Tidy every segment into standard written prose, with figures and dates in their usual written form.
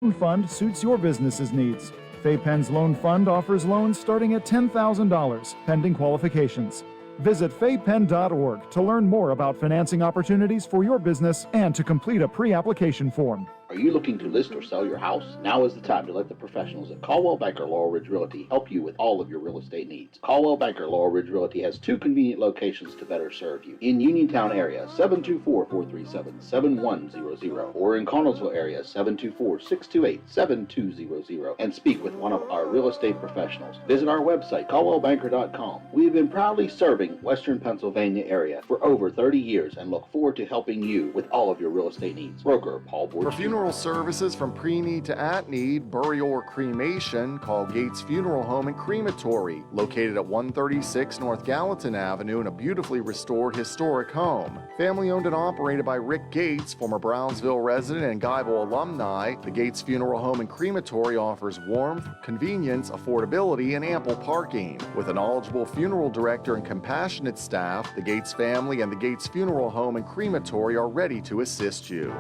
Loan Fund suits your business's needs. Fay Penn's Loan Fund offers loans starting at $10,000, pending qualifications. Visit faypenn.org to learn more about financing opportunities for your business and to complete a pre-application form. Are you looking to list or sell your house? Now is the time to let the professionals at Caldwell Banker Laurel Ridge Realty help you with all of your real estate needs. Caldwell Banker Laurel Ridge Realty has two convenient locations to better serve you. In Uniontown area, 724-437-7100, or in Connellsville area, 724-628-7200, and speak with one of our real estate professionals. Visit our website, caldwellbanker.com. We have been proudly serving Western Pennsylvania area for over 30 years and look forward to helping you with all of your real estate needs. Broker Paul Borges. For funeral services from pre-need to at-need, burial or cremation, call Gates Funeral Home and Crematory, located at 136 North Gallatin Avenue in a beautifully restored historic home. Family owned and operated by Rick Gates, former Brownsville resident and Guyville alumni, the Gates Funeral Home and Crematory offers warmth, convenience, affordability, and ample parking. With a knowledgeable funeral director and compassionate staff, the Gates family and the Gates Funeral Home and Crematory are ready to assist you.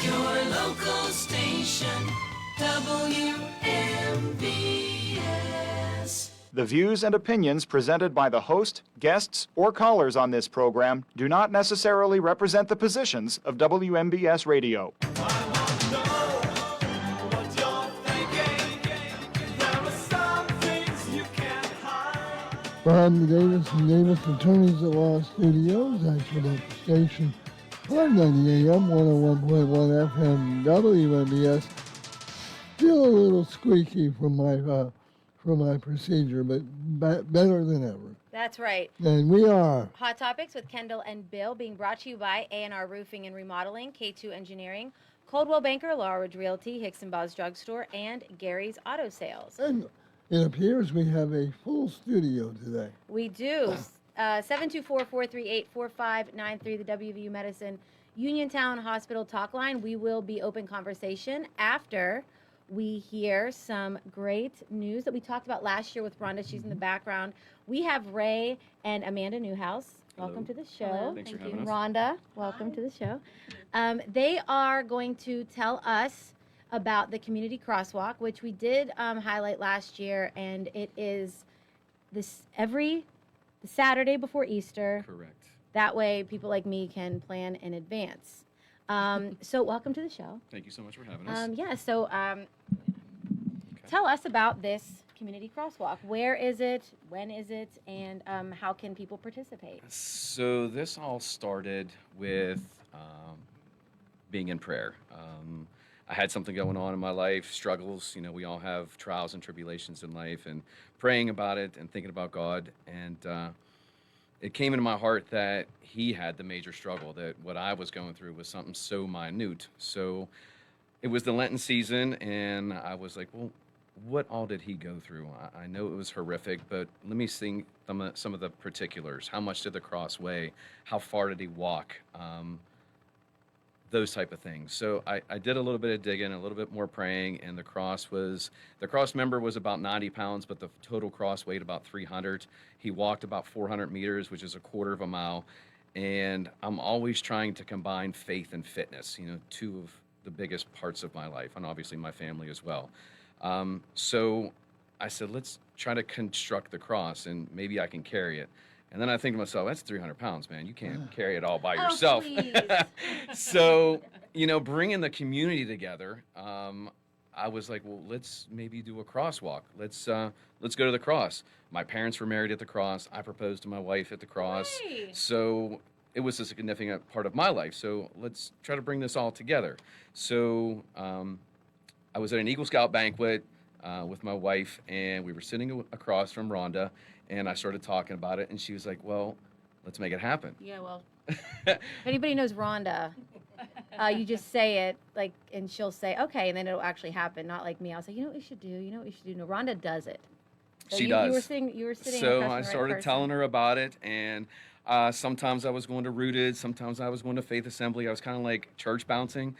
Your local station, WMBS. The views and opinions presented by the host, guests, or callers on this program do not necessarily represent the positions of WMBS Radio. From the Davis and Davis Attorneys at Law Studios, actually at the station 590 AM, 101.1 FM, WMBS. Still a little squeaky from my procedure, but better than ever. That's right. And we are Hot Topics with Kendall and Bill, being brought to you by A&R Roofing and Remodeling, K2 Engineering, Coldwell Banker, Laurel Ridge Realty, Hicks and Bob's Drugstore, and Gary's Auto Sales. And it appears we have a full studio today. We do. 724-438-4593, the WVU Medicine Uniontown Hospital talk line. We will be open conversation after we hear some great news that we talked about last year with Rhonda. She's in the background. We have Ray and Amanda Newhouse. Welcome to the show. Hello. Thanks for having us. Rhonda, welcome to the show. They are going to tell us about the community crosswalk, which we did highlight last year, and it is this every Saturday before Easter. Correct. That way, people like me can plan in advance. So, welcome to the show. Thank you so much for having us. Tell us about this community crosswalk. Where is it? When is it? And how can people participate? So this all started with being in prayer. I had something going on in my life, struggles. You know, we all have trials and tribulations in life, and praying about it and thinking about God. And it came into my heart that he had the major struggle, that what I was going through was something so minute. So it was the Lenten season, and I was like, well, what all did he go through? I know it was horrific, but let me sing some of the particulars. How much did the cross weigh? How far did he walk? Those type of things. So I did a little bit of digging, a little bit more praying, and the cross member was about 90 pounds, but the total cross weighed about 300. He walked about 400 meters, which is a quarter of a mile. And I'm always trying to combine faith and fitness, you know, two of the biggest parts of my life, and obviously my family as well. So I said, let's try to construct the cross, and maybe I can carry it. And then I think to myself, that's 300 pounds, man. You can't carry it all by yourself. So, you know, bringing the community together, I was like, well, let's maybe do a crosswalk. Let's go to the cross. My parents were married at the cross. I proposed to my wife at the cross. Hey. So it was a significant part of my life. So let's try to bring this all together. So I was at an Eagle Scout banquet with my wife, and we were sitting across from Rhonda, and I started talking about it, and she was like, well, let's make it happen. Yeah, well, if anybody knows Rhonda, you just say it, like, and she'll say, okay, and then it'll actually happen, not like me. I'll say, you know what we should do? You know what we should do? No, Rhonda does it. So she does. You were sitting So across I from the started right telling her about it, and sometimes I was going to Rooted, sometimes I was going to Faith Assembly. I was kind of like church bouncing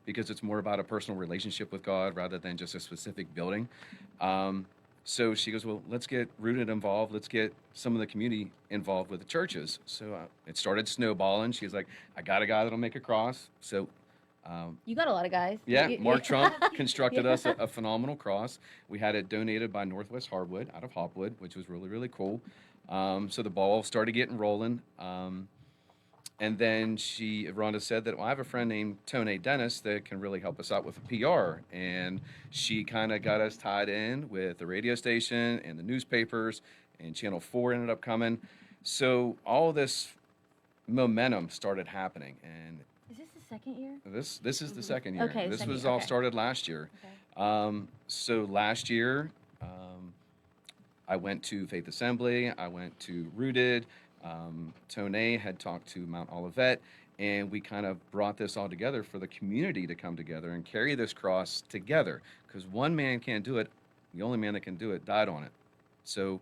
because it's more about a personal relationship with God rather than just a specific building. So she goes, well, let's get Rooted involved. Let's get some of the community involved with the churches. So it started snowballing. She's like, I got a guy that'll make a cross. So You got a lot of guys. Yeah, You- Mark Trump constructed us a phenomenal cross. We had it donated by Northwest Hardwood out of Hopwood, which was really, really cool. So the ball started getting rolling. And then Rhonda said that, well, I have a friend named Tone Dennis that can really help us out with the PR. And she kind of got us tied in with the radio station and the newspapers, and Channel 4 ended up coming. So all this momentum started happening. And Is this the second year? this is the second year. Okay, This second was year, all okay. started last year. Okay. So last year, I went to Faith Assembly. I went to Rooted. Tone had talked to Mount Olivet, and we kind of brought this all together for the community to come together and carry this cross together. Because one man can't do it. The only man that can do it died on it. So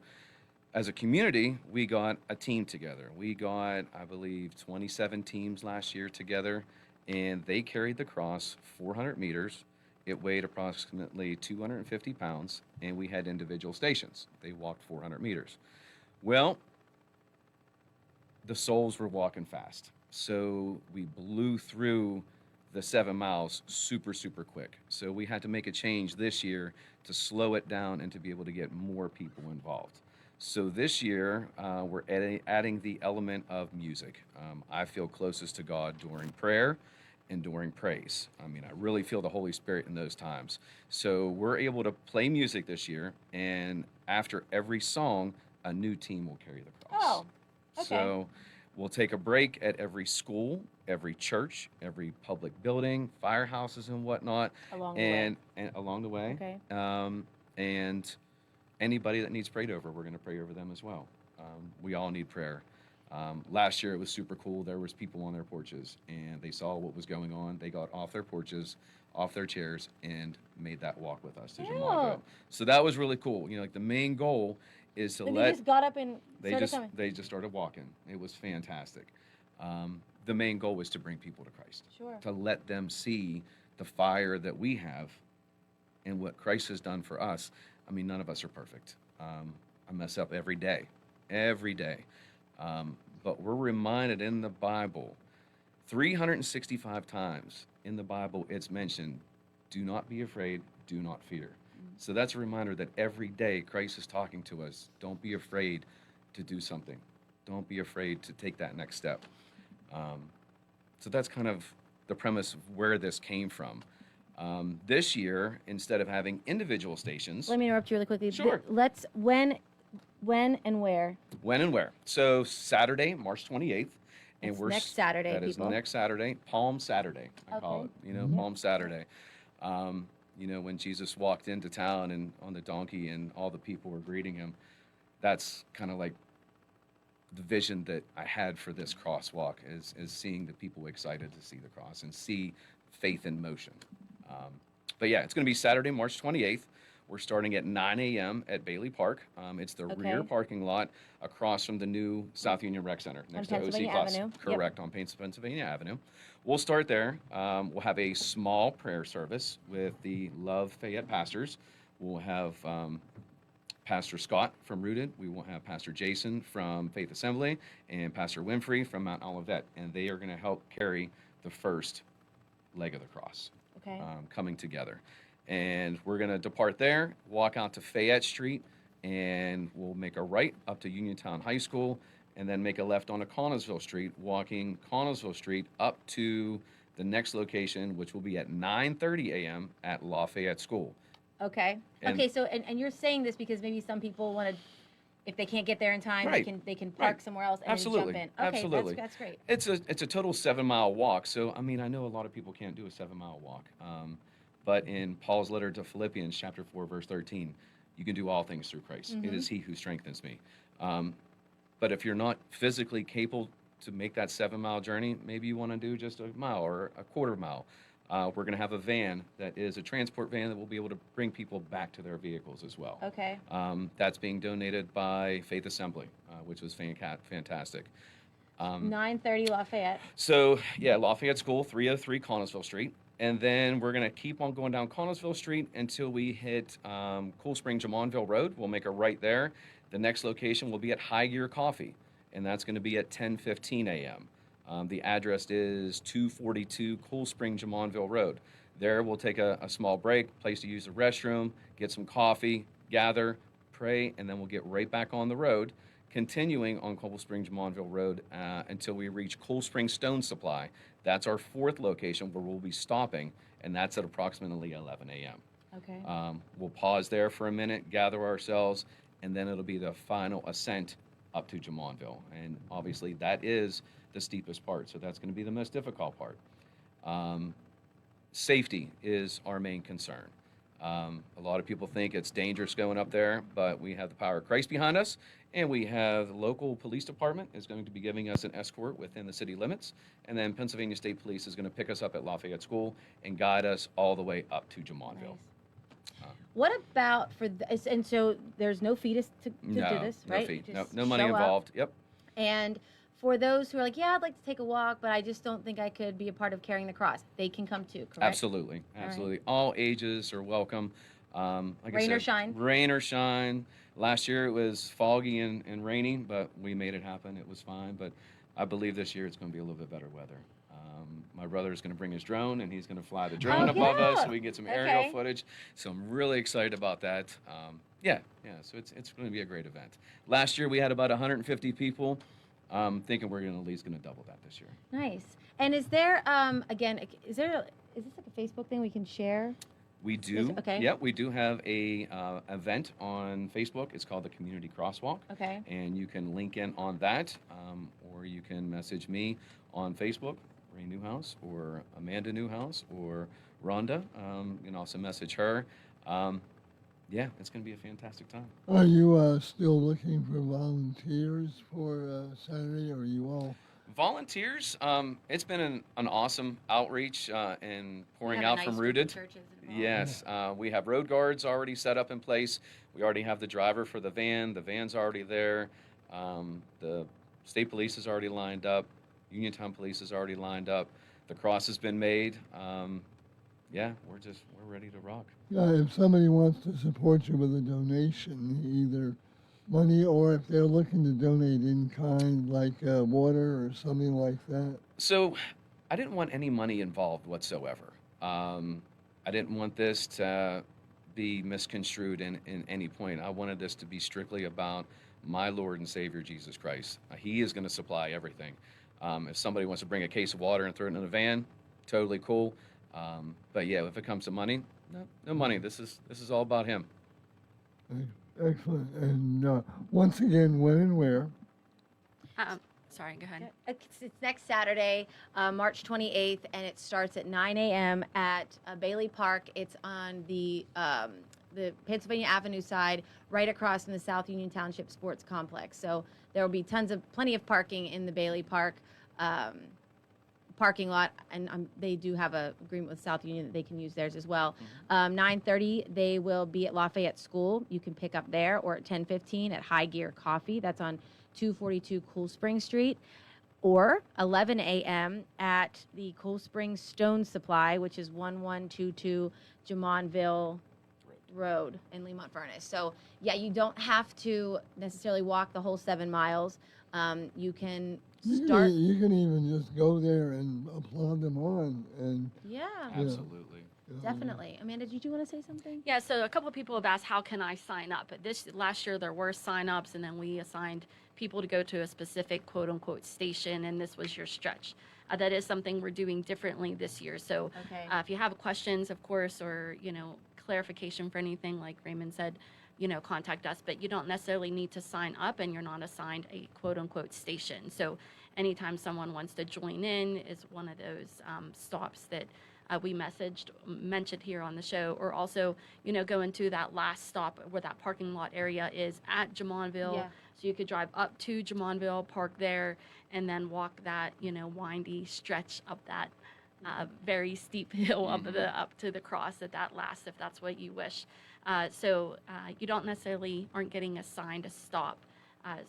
as a community, we got a team together. We got, I believe, 27 teams last year together, and they carried the cross 400 meters. It weighed approximately 250 pounds, and we had individual stations. They walked 400 meters. Well, the souls were walking fast. So we blew through the 7 miles super, super quick. So we had to make a change this year to slow it down and to be able to get more people involved. So this year, we're adding the element of music. I feel closest to God during prayer and during praise. I mean, I really feel the Holy Spirit in those times. So we're able to play music this year, and after every song, a new team will carry the cross. Oh, okay. So we'll take a break at every school, every church, every public building, firehouses and whatnot. Along the way. And along the way. Okay. And anybody that needs prayed over, we're going to pray over them as well. We all need prayer. Last year it was super cool. There was people on their porches, and they saw what was going on. They got off their porches, off their chairs, and made that walk with us to Yeah. Jamalville. So that was really cool. You know, like the main goal is to And let they just got up and they started just coming. they just started walking. It was fantastic. The main goal was to bring people to Christ, Sure. to let them see the fire that we have and what Christ has done for us. I mean, none of us are perfect. I mess up every day. But we're reminded in the Bible, 365 times in the Bible, it's mentioned, do not be afraid, do not fear. So that's a reminder that every day Christ is talking to us. Don't be afraid to do something. Don't be afraid to take that next step. So that's kind of the premise of where this came from. This year, instead of having individual stations, Let me interrupt you really quickly. Sure. Let's when and where? when and where? So Saturday, March 28th. And That's we're next Saturday, That is people. next Saturday, Palm Saturday, I call Okay. it. You know, Palm Saturday. You know, when Jesus walked into town and on the donkey and all the people were greeting him, that's kind of like the vision that I had for this crosswalk is seeing the people excited to see the cross and see faith in motion. But yeah, it's going to be Saturday, March 28th. We're starting at 9 a.m. at Bailey Park. It's the rear Okay. parking lot across from the new South Union Rec Center next to OC Pennsylvania Plus. Avenue. Yep. Correct, on Pennsylvania Avenue. We'll start there. We'll have a small prayer service with the Love Fayette pastors. We'll have Pastor Scott from Rooted. We will have Pastor Jason from Faith Assembly and Pastor Winfrey from Mount Olivet. And they are going to help carry the first leg of the cross Okay. coming together. And we're going to depart there, walk out to Fayette Street, and we'll make a right up to Uniontown High School, and then make a left onto Connellsville Street, walking Connellsville Street up to the next location, which will be at 9:30 a.m. at Lafayette School. Okay. And- Okay. So, and you're saying this because maybe some people want to, if they can't get there in time, Right. they can park Right. somewhere else and Absolutely. then jump in. Okay. Absolutely. That's great. It's a total 7-mile walk. So I mean, I know a lot of people can't do a 7-mile walk, but in Paul's letter to Philippians, chapter 4, verse 13, you can do all things through Christ. It is He who strengthens me. But if you're not physically capable to make that 7-mile journey, maybe you want to do just a mile or a quarter mile. We're going to have a van that is a transport van that will be able to bring people back to their vehicles as well. Okay. That's being donated by Faith Assembly, which was fantastic. 9:30 Lafayette. So, yeah, Lafayette School, 303 Connellsville Street. And then we're going to keep on going down Connellsville Street until we hit Cool Spring Jamonville Road. We'll make a right there. The next location will be at High Gear Coffee, and that's going to be at 10:15 a.m. The address is 242 Cool Spring, Jamonville Road. There we'll take a small break, place to use the restroom, get some coffee, gather, pray, and then we'll get right back on the road, continuing on Cool Spring, Jamonville Road until we reach Cool Spring Stone Supply. That's our fourth location where we'll be stopping, and that's at approximately 11 a.m. Okay. We'll pause there for a minute, gather ourselves, and then it'll be the final ascent up to Jamonville. And obviously that is the steepest part, so that's going to be the most difficult part. Safety is our main concern. A lot of people think it's dangerous going up there, but we have the power of Christ behind us, and we have the local police department is going to be giving us an escort within the city limits, and then Pennsylvania State Police is going to pick us up at Lafayette School and guide us all the way up to Jamonville. Nice. What about and so there's no fee to do this, right? No fee. Just No money show up. involved. Yep. And for those who are like, yeah, I'd like to take a walk, but I just don't think I could be a part of carrying the cross, they can come too, correct? Absolutely. All ages are welcome. Like Rain I or said, shine. Rain or shine. Last year it was foggy and raining, but we made it happen. It was fine. But I believe this year it's going to be a little bit better weather. My brother is going to bring his drone, and he's going to fly the drone above us so we can get some aerial footage. So I'm really excited about that. So it's going to be a great event. Last year we had about 150 people. I'm thinking we're at least going to double that this year. Nice. And is there is this like a Facebook thing we can share? We do. Okay. Yep, we do have a event on Facebook. It's called the Community Crosswalk. Okay. And you can link in on that, or you can message me on Facebook, Ray Newhouse, or Amanda Newhouse, or Rhonda. You can also message her. It's going to be a fantastic time. Are you still looking for volunteers for Saturday, or are you all? Volunteers, it's been an awesome outreach and pouring out from Rooted. Yes, we have road guards already set up in place. We already have the driver for the van. The van's already there. The state police is already lined up. Uniontown Police is already lined up. The cross has been made. We're ready to rock. If somebody wants to support you with a donation, either money or if they're looking to donate in kind, like water or something like that. So I didn't want any money involved whatsoever. I didn't want this to be misconstrued in any point. I wanted this to be strictly about my Lord and Savior, Jesus Christ. He is going to supply everything. If somebody wants to bring a case of water and throw it in a van, totally cool. But if it comes to money, no money. This is all about Him. Excellent. And once again, when and where? Sorry, go ahead. It's next Saturday, March 28th, and it starts at 9 a.m. at Bailey Park. It's on the Pennsylvania Avenue side, right across from the South Union Township Sports Complex. So there will be plenty of parking in the Bailey Park parking lot, and they do have an agreement with South Union that they can use theirs as well. 9:30, they will be at Lafayette School. You can pick up there, or at 10:15 at High Gear Coffee. That's on 242 Cool Spring Street, or 11 a.m. at the Cool Spring Stone Supply, which is 1122 Jamonville Road in Lemont Furnace. So you don't have to necessarily walk the whole 7 miles. You can start. You can even just go there and applaud them on, and Absolutely. Definitely. Amanda, did you want to say something? Yeah, so a couple of people have asked, how can I sign up? But last year there were sign-ups, and then we assigned people to go to a specific quote-unquote station, and this was your stretch. That is something we're doing differently this year. So if you have questions, of course, or, clarification for anything, like Raymond said, contact us. But you don't necessarily need to sign up, and you're not assigned a quote-unquote station. So anytime someone wants to join in is one of those stops that we mentioned here on the show, or also, going to that last stop where that parking lot area is at Jamonville. Yeah. So you could drive up to Jamonville, park there, and then walk that, windy stretch up that very steep hill up to the cross at that last, if that's what you wish. So you don't necessarily aren't getting assigned a stop.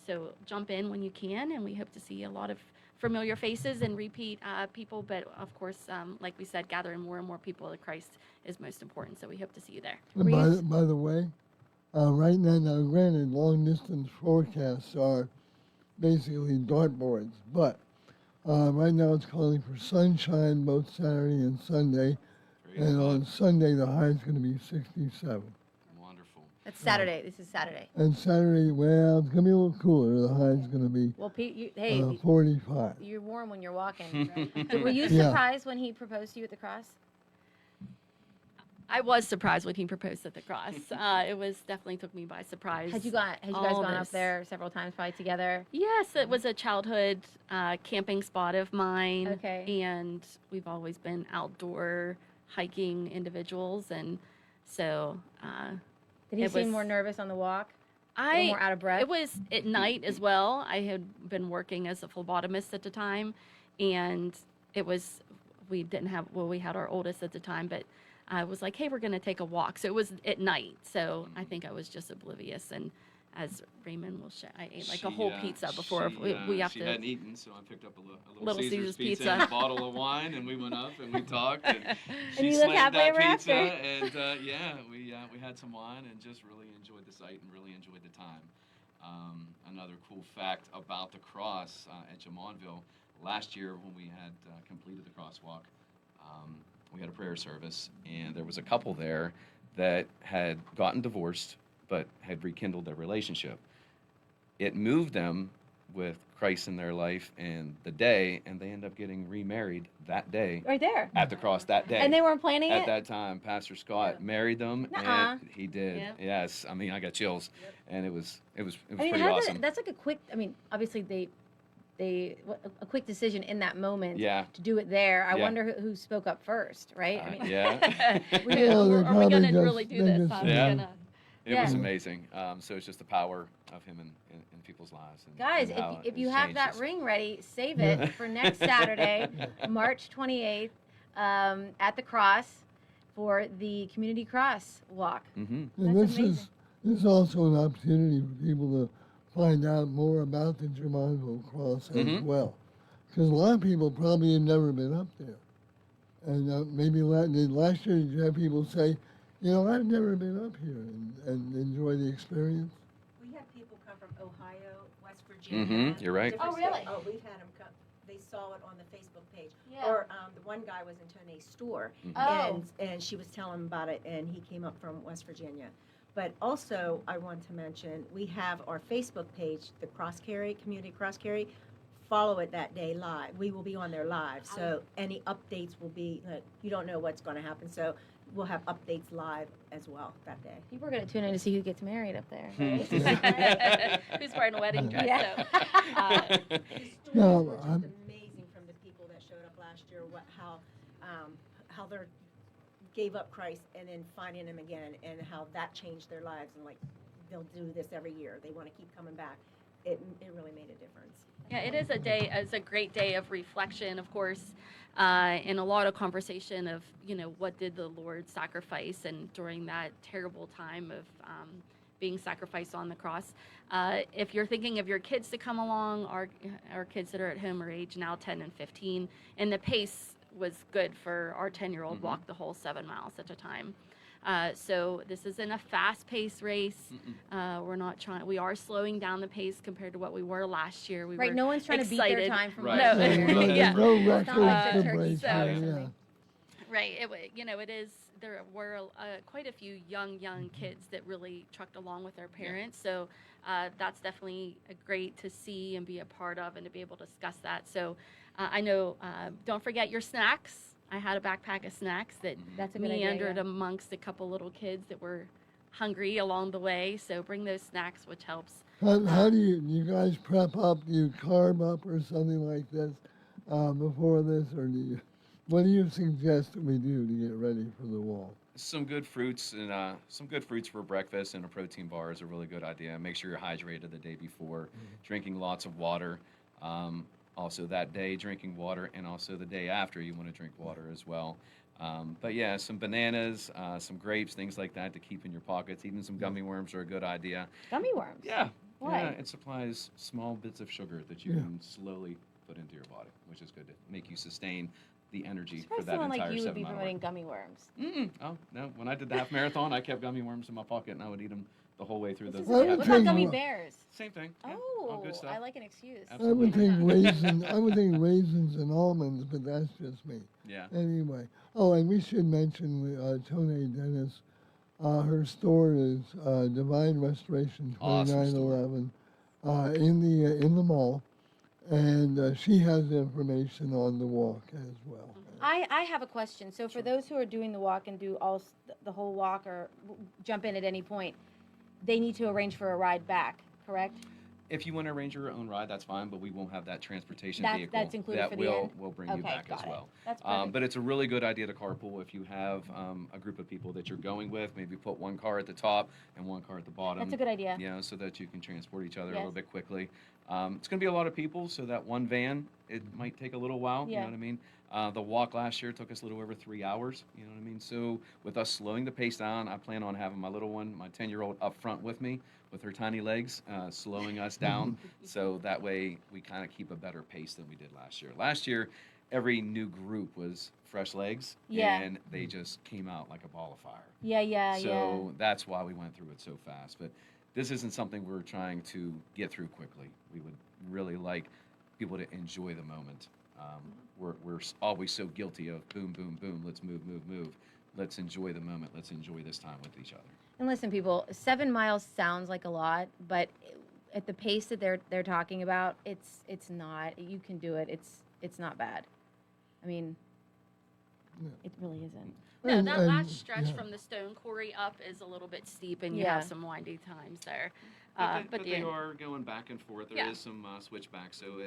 So jump in when you can, and we hope to see a lot of familiar faces and repeat people, but of course, like we said, gathering more and more people to Christ is most important, so we hope to see you there. By the way, right now, granted, long-distance forecasts are basically dartboards, but Right now it's calling for sunshine both Saturday and Sunday. Very And good. on Sunday, the high is going to be 67. Wonderful. That's Saturday. This is Saturday. And Saturday, well, it's going to be a little cooler. The high is going to be Well, Pete, hey, 45. you're warm when you're walking. Were you Yeah. surprised when he proposed to you at the cross? I was surprised when he proposed at the cross. It was definitely took me by surprise. Had you guys all gone up this. there several times probably together? Yes, it was a childhood camping spot of mine. Okay. And we've always been outdoor hiking individuals, and so Did he It seem was- more nervous on the walk? A little more out of breath? It was at night as well. I had been working as a phlebotomist at the time, and it was we didn't have we had our oldest at the time, but I was like, hey, we're going to take a walk. So it was at night. So I think I was just oblivious. And as Raymond will share, I ate like a whole pizza before we have she to. hadn't eaten, so I picked up a Little Caesar's Caesar's pizza, pizza. and a bottle of wine, and we went up and we talked. And she you look slammed happily that ever pizza, after. and we had some wine and just really enjoyed the sight and really enjoyed the time. Another cool fact about the cross at Jamonville, last year when we had completed the crosswalk, we had a prayer service, and there was a couple there that had gotten divorced but had rekindled their relationship. It moved them with Christ in their life and the day, and they end up getting remarried that day Right there. at the cross that day. And they weren't planning At it? that time, Pastor Scott married them, Nuh-uh. and he did. Yep. Yes, I mean I got chills, and it was I mean, pretty how awesome. that's like a quick, obviously a quick decision in that moment Yeah. to do it there. I Yeah. wonder who spoke up first, right? Yeah. Well, they Are we probably going to just- really do they this? just- Are we Yeah. gonna- It Yeah. was amazing. So it's just the power of him in people's lives. And, Guys, and how if it you has have changed that us. ring ready, save it for next Saturday, March 28th, at the cross for the community cross walk. Mm-hmm. And That's this is also an opportunity for people to find out more about the Germanville Cross as Mhm. well. Because a lot of people probably have never been up there. And maybe last year, did you have people say, I've never been up here and enjoy the experience? We have people come from Ohio, West Virginia. Mhm, you're right. different Oh, really? states. Oh, we've had them come. They saw it on the Facebook page. Yeah. Or the one guy was in Tony's store, Oh. and she was telling him about it, and he came up from West Virginia. But also, I want to mention, we have our Facebook page, the Community Cross Carry. Follow it that day live. We will be on there live, so any updates will be, you don't know what's going to happen, so we'll have updates live as well that day. People are going to tune in to see who gets married up there. Who's wearing a wedding dress? Yeah. So, The stories No, were just I'm- amazing from the people that showed up last year. How they gave up Christ and then finding Him again, and how that changed their lives. And like they'll do this every year. They want to keep coming back. It really made a difference. yeah, it is it's a great day of reflection, of course, and a lot of conversation of, what did the Lord sacrifice, and during that terrible time of being sacrificed on the cross. If you're thinking of your kids to come along, our kids that are at home are age now 10 and 15, and the pace was good for our 10-year-old walk the whole 7 miles at a time. So this isn't a fast-paced race. We are slowing down the pace compared to what we were last year. We Right, were no one's trying to beat their excited. time from Right. last No. year. Yeah. No It's not like record the turkey separation, salad or yeah. something. Right. It is. There were quite a few young kids that really trucked along with their parents. So that's definitely great to see and be a part of, and to be able to discuss that. So I know. Don't forget your snacks. I had a backpack of snacks that That's a good idea, meandered yeah. amongst a couple little kids that were hungry along the way. So bring those snacks, which helps. How do you guys prep up? Do you carb up or something like this before this, or what do you suggest that we do to get ready for the walk? Some good fruits and some good fruits for breakfast, and a protein bar is a really good idea. Make sure you're hydrated the day before, drinking lots of water. Also that day, drinking water, and also the day after, you want to drink water as well. But yeah, some bananas, some grapes, things like that to keep in your pockets. Even some gummy worms are a good idea. Gummy worms. Yeah. Why? Yeah, it supplies small bits of sugar that you can slowly put into your body, which is good to make you sustain the energy for Surprised that someone entire like you would 7 be mile promoting run. gummy worms. Oh, no. When I did the half marathon, I kept gummy worms in my pocket, and I would eat them the whole way through This the is I good. would What think about gummy what- bears? Same thing. Yeah, Oh, all good stuff. I like an excuse. I would Absolutely. think raisins and almonds, but that's just me. Yeah. Anyway, oh, and we should mention Tone Dennis. Her store is Divine Restoration Awesome store. 2911 in the mall, and she has information on the walk as well. I have a question. So for those who are doing the walk and do the whole walk or jump in at any point, they need to arrange for a ride back, correct? If you want to arrange your own ride, that's fine, but we won't have that transportation That's- vehicle. that's included that for the will end? will bring you Okay, back got as it. well. That's perfect. But it's a really good idea to carpool if you have a group of people that you're going with. Maybe put one car at the top and one car at the bottom. That's a good idea. You know, so that you can transport each other a Yes. little bit quickly. It's going to be a lot of people, so that one van, it might take a little while. You Yeah. know what I mean? The walk last year took us a little over 3 hours. You know what I mean? So with us slowing the pace down, I plan on having my little one, my 10-year-old, up front with me with her tiny legs, slowing us down. So that way we kind of keep a better pace than we did last year. Last year, every new group was fresh legs, Yeah. and they just came out like a ball of fire. Yeah. So that's why we went through it so fast. But this isn't something we're trying to get through quickly. We would really like people to enjoy the moment. We're always so guilty of boom, boom, boom. Let's move, move, move. Let's enjoy the moment. Let's enjoy this time with each other. And listen, people, 7 miles sounds like a lot, but at the pace that they're talking about, it's not. You can do it. It's not bad. I mean, it really isn't. No, And- that and- last stretch yeah. from the Stone Quarry up is a little bit steep, and you Yeah. have some windy times there. But they are going back and forth. There is Yeah. some switchbacks, so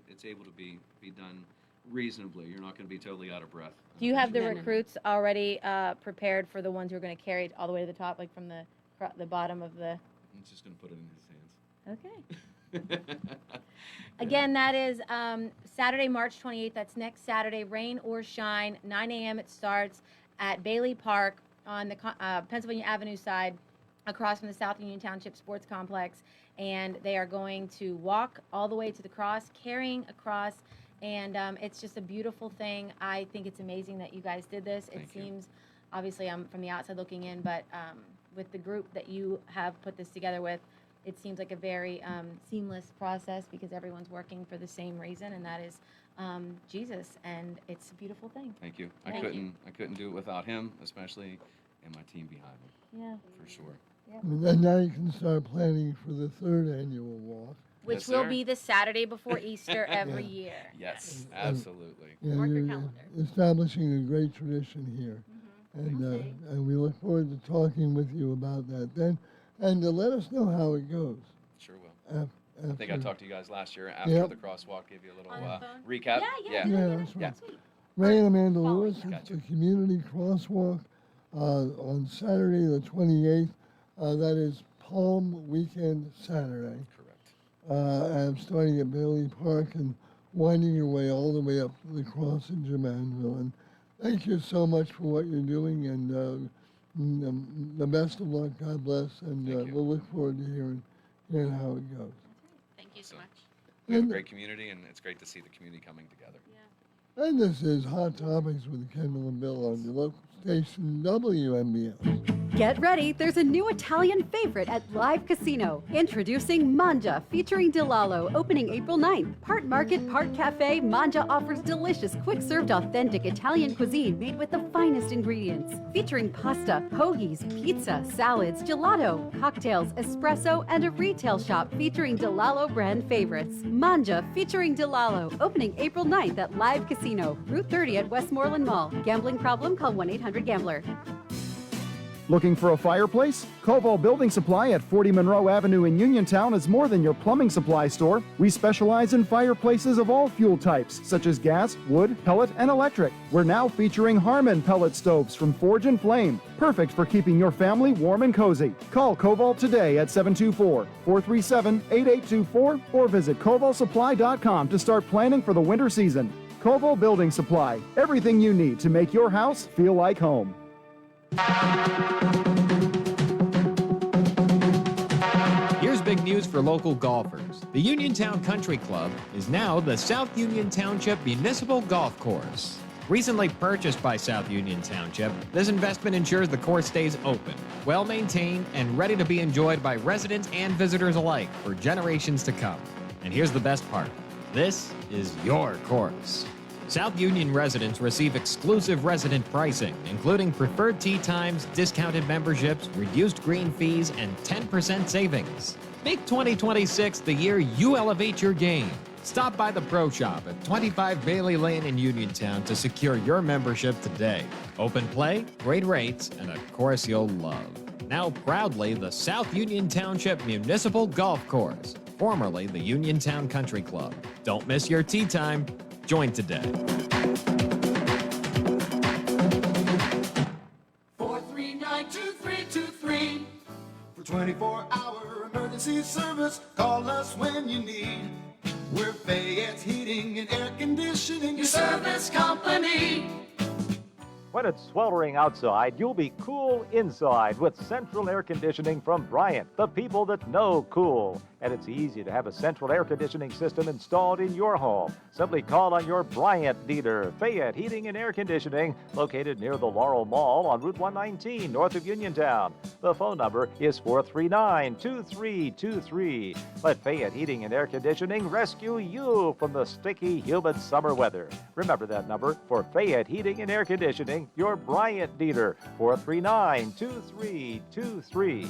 it's able to be done reasonably. You're not going to be totally out of breath. Do you have the No, no, no. recruits already prepared for the ones who are going to carry it all the way to the top, like from the bottom of the? I'm just going to put it in his hands. Okay. Again, that is Saturday, March 28th. That's next Saturday, rain or shine. 9 a.m. it starts at Bailey Park on the Pennsylvania Avenue side, across from the South Union Township Sports Complex. And they are going to walk all the way to the cross, carrying a cross. And it's just a beautiful thing. I think it's amazing that you guys did this. Thank you. Seems, obviously, I'm from the outside looking in, but with the group that you have put this together with, it seems like a very seamless process because everyone's working for the same reason, and that is Jesus. And it's a beautiful thing. Thank you. Thank you. I couldn't do it without him, especially, and my team behind me, Yeah. for sure. And then now you can start planning for the third annual walk. Which Yes, will sir. be the Saturday before Easter every Yeah. year. Yes, And- absolutely. Yeah, Mark your you're calendar. establishing a great tradition here. Mm-hmm. And we look forward to talking with you about that then. And let us know how it goes. Sure will. I think I after- talked to you guys last year after Yep. the crosswalk, gave you a little On the phone? recap. Yeah. Yeah, that's Yeah. right. Ray and Amanda Following Lewis, you. it's a community crosswalk on Saturday the 28th. That is Palm Weekend Saturday. Correct. And starting at Bailey Park and winding your way all the way up to the cross in Germanville. And thank you so much for what you're doing, and the best of luck. God bless, and Thank you. we'll look forward to hearing how it goes. Thank you so So- much. We have a And- great community, and it's great to see the community coming together. And this is Hot Topics with Kendall and Bill on your local station WMBS. Get ready, there's a new Italian favorite at Live Casino. Introducing Mangia, featuring DeLallo, opening April 9th. Part market, part cafe, Mangia offers delicious, quick-served, authentic Italian cuisine made with the finest ingredients. Featuring pasta, hoagies, pizza, salads, gelato, cocktails, espresso, and a retail shop featuring DeLallo brand favorites. Mangia, featuring DeLallo, opening April 9th at Live Casino, Route 30 at Westmoreland Mall. Gambling problem? Call 1-800-GAMBLER. Looking for a fireplace? Koval Building Supply at 40 Monroe Avenue in Uniontown is more than your plumbing supply store. We specialize in fireplaces of all fuel types, such as gas, wood, pellet, and electric. We're now featuring Harmon pellet stoves from Forge and Flame, perfect for keeping your family warm and cozy. Call Koval today at 724-437-8824 or visit kovalsupply.com to start planning for the winter season. Koval Building Supply, everything you need to make your house feel like home. Here's big news for local golfers. The Uniontown Country Club is now the South Union Township Municipal Golf Course. Recently purchased by South Union Township, this investment ensures the course stays open, well-maintained, and ready to be enjoyed by residents and visitors alike for generations to come. And here's the best part. This is your course. South Union residents receive exclusive resident pricing, including preferred tee times, discounted memberships, reduced green fees, and 10% savings. Make 2026 the year you elevate your game. Stop by the Pro Shop at 25 Bailey Lane in Uniontown to secure your membership today. Open play, great rates, and a course you'll love. Now proudly the South Union Township Municipal Golf Course, formerly the Uniontown Country Club. Don't miss your tee time. Join today. 439-2323. For 24-hour emergency service, call us when you need. We're Fayette's Heating and Air Conditioning, Your service company. When it's sweltering outside, you'll be cool inside with central air conditioning from Bryant, the people that know cool. And it's easy to have a central air conditioning system installed in your home. Simply call on your Bryant dealer, Fayette Heating and Air Conditioning, located near the Laurel Mall on Route 119, north of Uniontown. The phone number is 439-2323. Let Fayette Heating and Air Conditioning rescue you from the sticky, humid summer weather. Remember that number for Fayette Heating and Air Conditioning, your Bryant dealer, 439-2323.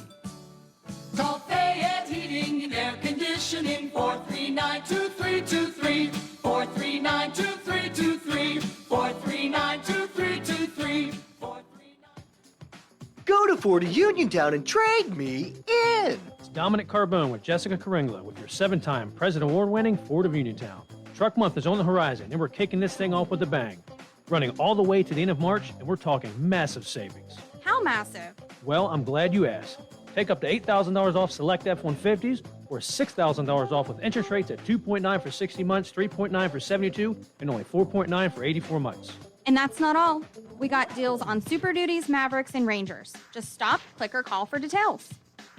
Call Fayette Heating and Air Conditioning, 439-2323, 439-2323, 439-2323. Go to Ford of Uniontown and trade me in. It's Dominic Carbone with Jessica Caringla with your 7-time President Award-winning Ford of Uniontown. Truck Month is on the horizon, and we're kicking this thing off with a bang. Running all the way to the end of March, and we're talking massive savings. How massive? Well, I'm glad you asked. Take up to $8,000 off select F-150s or $6,000 off with interest rates at 2.9 for 60 months, 3.9 for 72, and only 4.9 for 84 months. And that's not all. We got deals on Super Duties, Mavericks, and Rangers. Just stop, click, or call for details.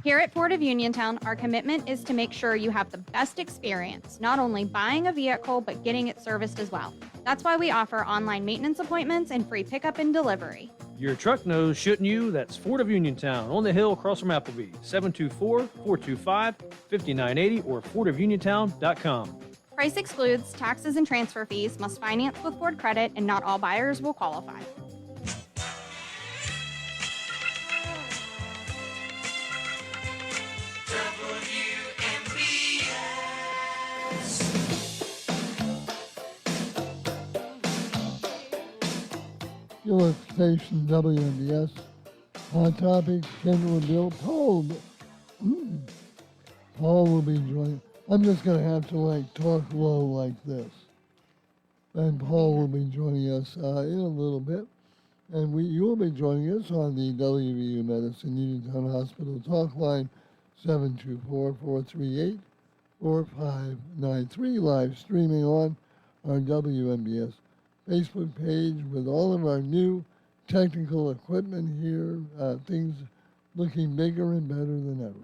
Here at Ford of Uniontown, our commitment is to make sure you have the best experience, not only buying a vehicle, but getting it serviced as well. That's why we offer online maintenance appointments and free pickup and delivery. Your truck knows, shouldn't you? That's Ford of Uniontown on the hill across from Applebee. 724-425-5980 or FordofUniontown.com. Price excludes taxes and transfer fees, must finance with Ford Credit, and not all buyers will qualify. Your station WMBS. Hot Topics, Kendall and Bill. Paul will be joining. I'm just going to have to talk low like this. And Paul will be joining us in a little bit. And you will be joining us on the WVU Medicine Uniontown Hospital talk line, 724-438-4593, live streaming on our WMBS Facebook page with all of our new technical equipment here, things looking bigger and better than ever.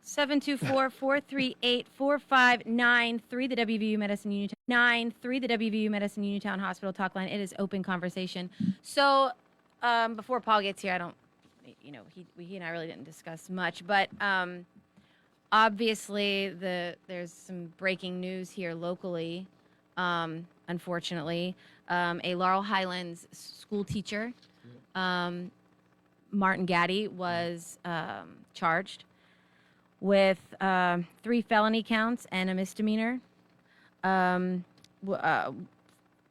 724-438-4593, the WVU Medicine Uniontown 93, the WVU Medicine Uniontown Hospital talk line. It is open conversation. So before Paul gets here, I don't, he and I really didn't discuss much, but obviously there's some breaking news here locally. Unfortunately, a Laurel Highlands school teacher, Martin Gaddy, was charged with 3 felony counts and a misdemeanor.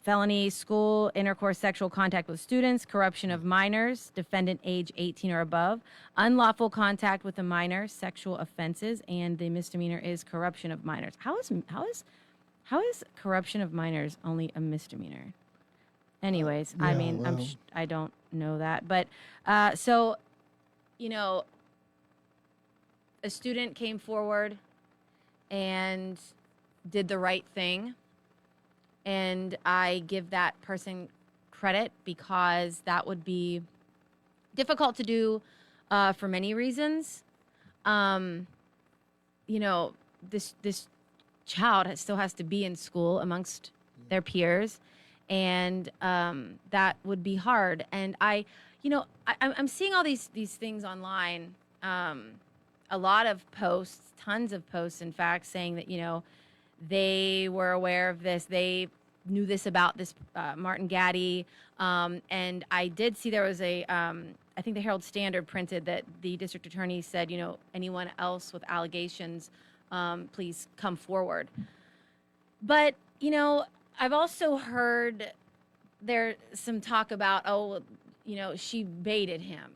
Felony school intercourse, sexual contact with students, corruption of minors, defendant age 18 or above, unlawful contact with a minor, sexual offenses, and the misdemeanor is corruption of minors. How is corruption of minors only a misdemeanor? Anyways, Yeah, I mean, well. I don't know that, but so, a student came forward and did the right thing, and I give that person credit because that would be difficult to do for many reasons. This child still has to be in school amongst their peers, and that would be hard. And I'm seeing all these things online. A lot of posts, tons of posts, in fact, saying that they were aware of this. They knew this about this Martin Gaddy. And I did see there was I think the Herald Standard printed that the district attorney said, anyone else with allegations, please come forward. But, I've also heard there's some talk about, she baited him.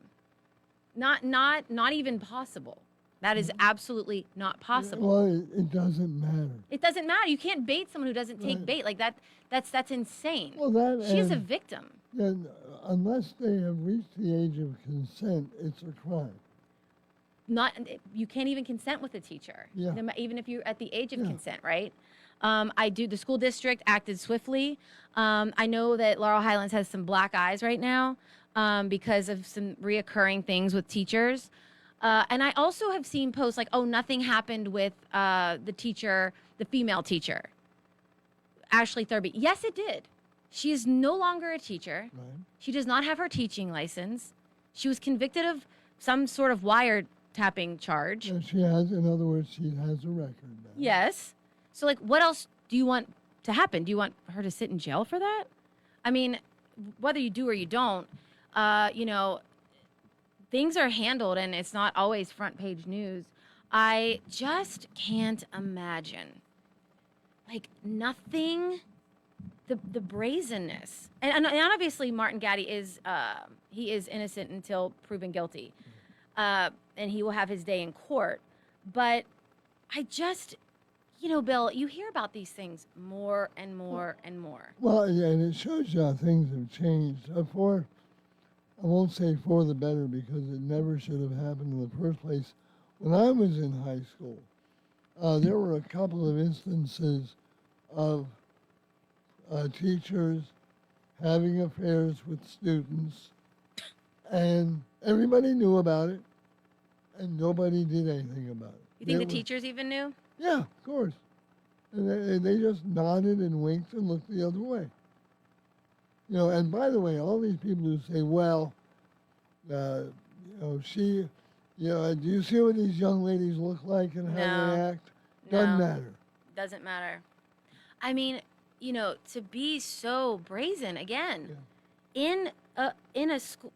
Not even possible. That is absolutely not possible. Well, it doesn't matter. It doesn't matter. You can't bait someone who doesn't take bait like that. That's insane. Well, she is a victim. Then, unless they have reached the age of consent, it's a crime. You can't even consent with a teacher. Yeah. Even if you're at the age of consent, right? The school district acted swiftly. I know that Laurel Highlands has some black eyes right now because of some reoccurring things with teachers. And I also have seen posts like, nothing happened with the teacher, the female teacher, Ashley Thurby. Yes, it did. She is no longer a teacher. Right. She does not have her teaching license. She was convicted of some sort of wiretapping charge. And she has, in other words, she has a record now. Yes. So, what else do you want to happen? Do you want her to sit in jail for that? I mean, whether you do or you don't, things are handled, and it's not always front page news. I just can't imagine, nothing, the brazenness, and obviously Martin Gaddy is he is innocent until proven guilty, and he will have his day in court. But I just, Bill, you hear about these things more and more and more. Well, yeah, and it shows you how things have changed. I won't say for the better because it never should have happened in the first place. When I was in high school, there were a couple of instances of teachers having affairs with students, and everybody knew about it, and nobody did anything about it. You think the teachers even knew? Yeah, of course. And they just nodded and winked and looked the other way. And by the way, all these people who say, well, do you see what these young ladies look like and how they act? Doesn't matter. Doesn't matter. I mean, to be so brazen, again, in a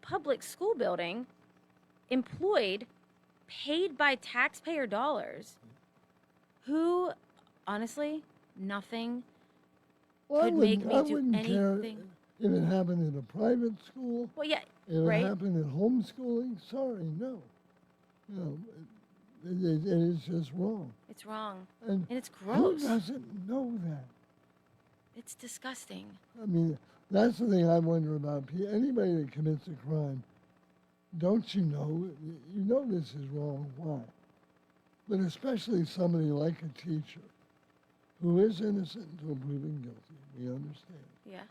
public school building, employed, paid by taxpayer dollars, who, honestly, nothing could make me do anything. If it happened in a private school, well, yeah, if it happened in homeschooling, sorry, no. It is just wrong. It's wrong. And it's gross. Who doesn't know that? It's disgusting. I mean, that's the thing I wonder about. Anybody that commits a crime, don't you know? You know this is wrong. Why? But especially somebody like a teacher who is innocent until proven guilty. We understand. Yeah.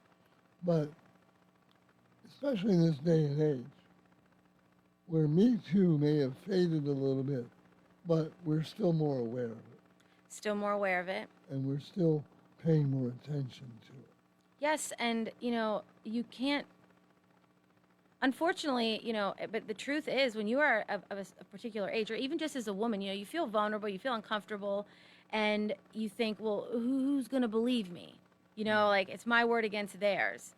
But especially in this day and age, where Me Too may have faded a little bit, but we're still more aware of it. Still more aware of it. And we're still paying more attention to it. Yes, and, you can't, unfortunately, but the truth is when you are of a particular age, or even just as a woman, you feel vulnerable, you feel uncomfortable, and you think, well, who's going to believe me? It's my word against theirs.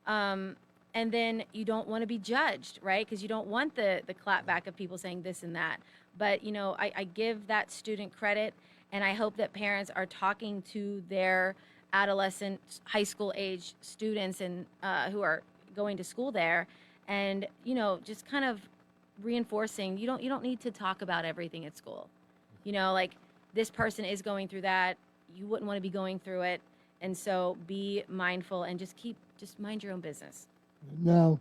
And then you don't want to be judged, right? Because you don't want the clapback of people saying this and that. But, I give that student credit, and I hope that parents are talking to their adolescent, high school age students and who are going to school there, and, just kind of reinforcing, you don't need to talk about everything at school. This person is going through that. You wouldn't want to be going through it. And so be mindful and just mind your own business. Now,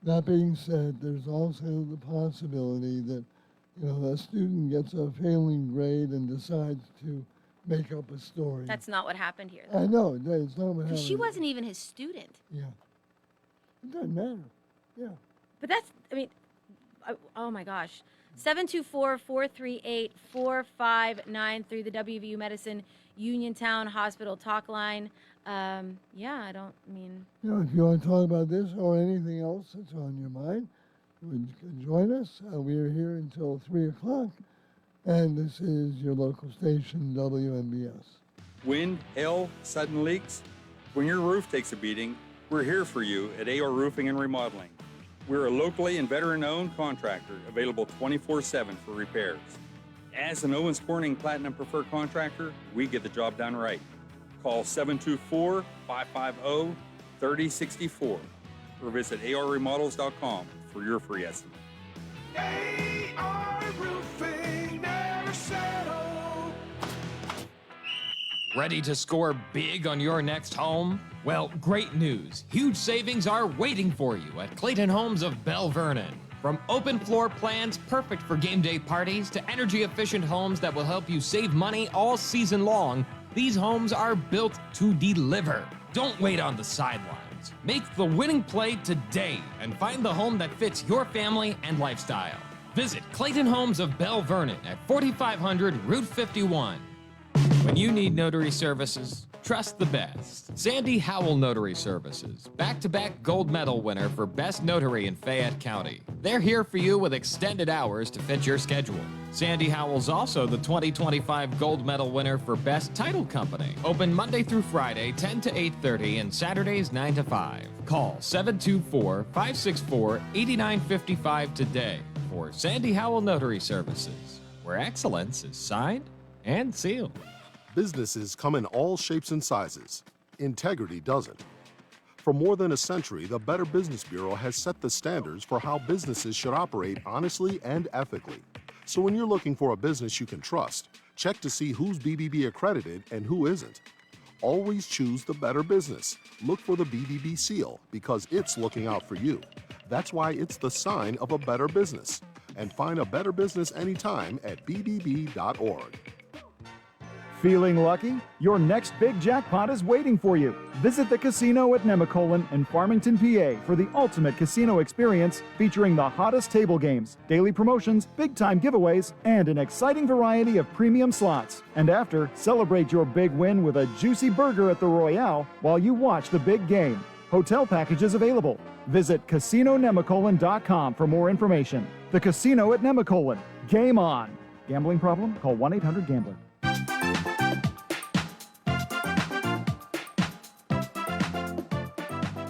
that being said, there's also the possibility that, a student gets a failing grade and decides to make up a story. That's not what happened here, though. I know, it's not what happened. She wasn't even his student. Yeah. It doesn't matter. Yeah. But oh my gosh. 724-438-4593, the WVU Medicine Uniontown Hospital talk line. Yeah, I don't mean. You know, if you want to talk about this or anything else that's on your mind, you can join us. We are here until 3 o'clock, and this is your local station, WNBS. Wind, hail, sudden leaks. When your roof takes a beating, we're here for you at AR Roofing and Remodeling. We're a locally and veteran-owned contractor available 24/7 for repairs. As an Owens Corning Platinum Preferred Contractor, we get the job done right. Call 724-550-3064 or visit arremodels.com for your free estimate. AR Roofing, never settle. Ready to score big on your next home? Well, great news. Huge savings are waiting for you at Clayton Homes of Bell Vernon. From open floor plans perfect for game day parties to energy efficient homes that will help you save money all season long, these homes are built to deliver. Don't wait on the sidelines. Make the winning play today and find the home that fits your family and lifestyle. Visit Clayton Homes of Bell Vernon at 4500 Route 51. When you need notary services, trust the best. Sandy Howell Notary Services, back-to-back gold medal winner for Best Notary in Fayette County. They're here for you with extended hours to fit your schedule. Sandy Howell's also the 2025 gold medal winner for Best Title Company. Open Monday through Friday, 10 to 8:30, and Saturdays, 9 to 5. Call 724-564-8955 today for Sandy Howell Notary Services, where excellence is signed and sealed. Businesses come in all shapes and sizes. Integrity doesn't. For more than a century, the Better Business Bureau has set the standards for how businesses should operate honestly and ethically. So when you're looking for a business you can trust, check to see who's BBB accredited and who isn't. Always choose the Better Business. Look for the BBB seal because it's looking out for you. That's why it's the sign of a better business. And find a better business anytime at bbb.org. Feeling lucky? Your next big jackpot is waiting for you. Visit the casino at Nemacolin in Farmington, PA for the ultimate casino experience featuring the hottest table games, daily promotions, big-time giveaways, and an exciting variety of premium slots. And after, celebrate your big win with a juicy burger at the Royale while you watch the big game. Hotel packages available. Visit CasinoNemacolin.com for more information. The Casino at Nemacolin. Game on. Gambling problem? Call 1-800-GAMBLER.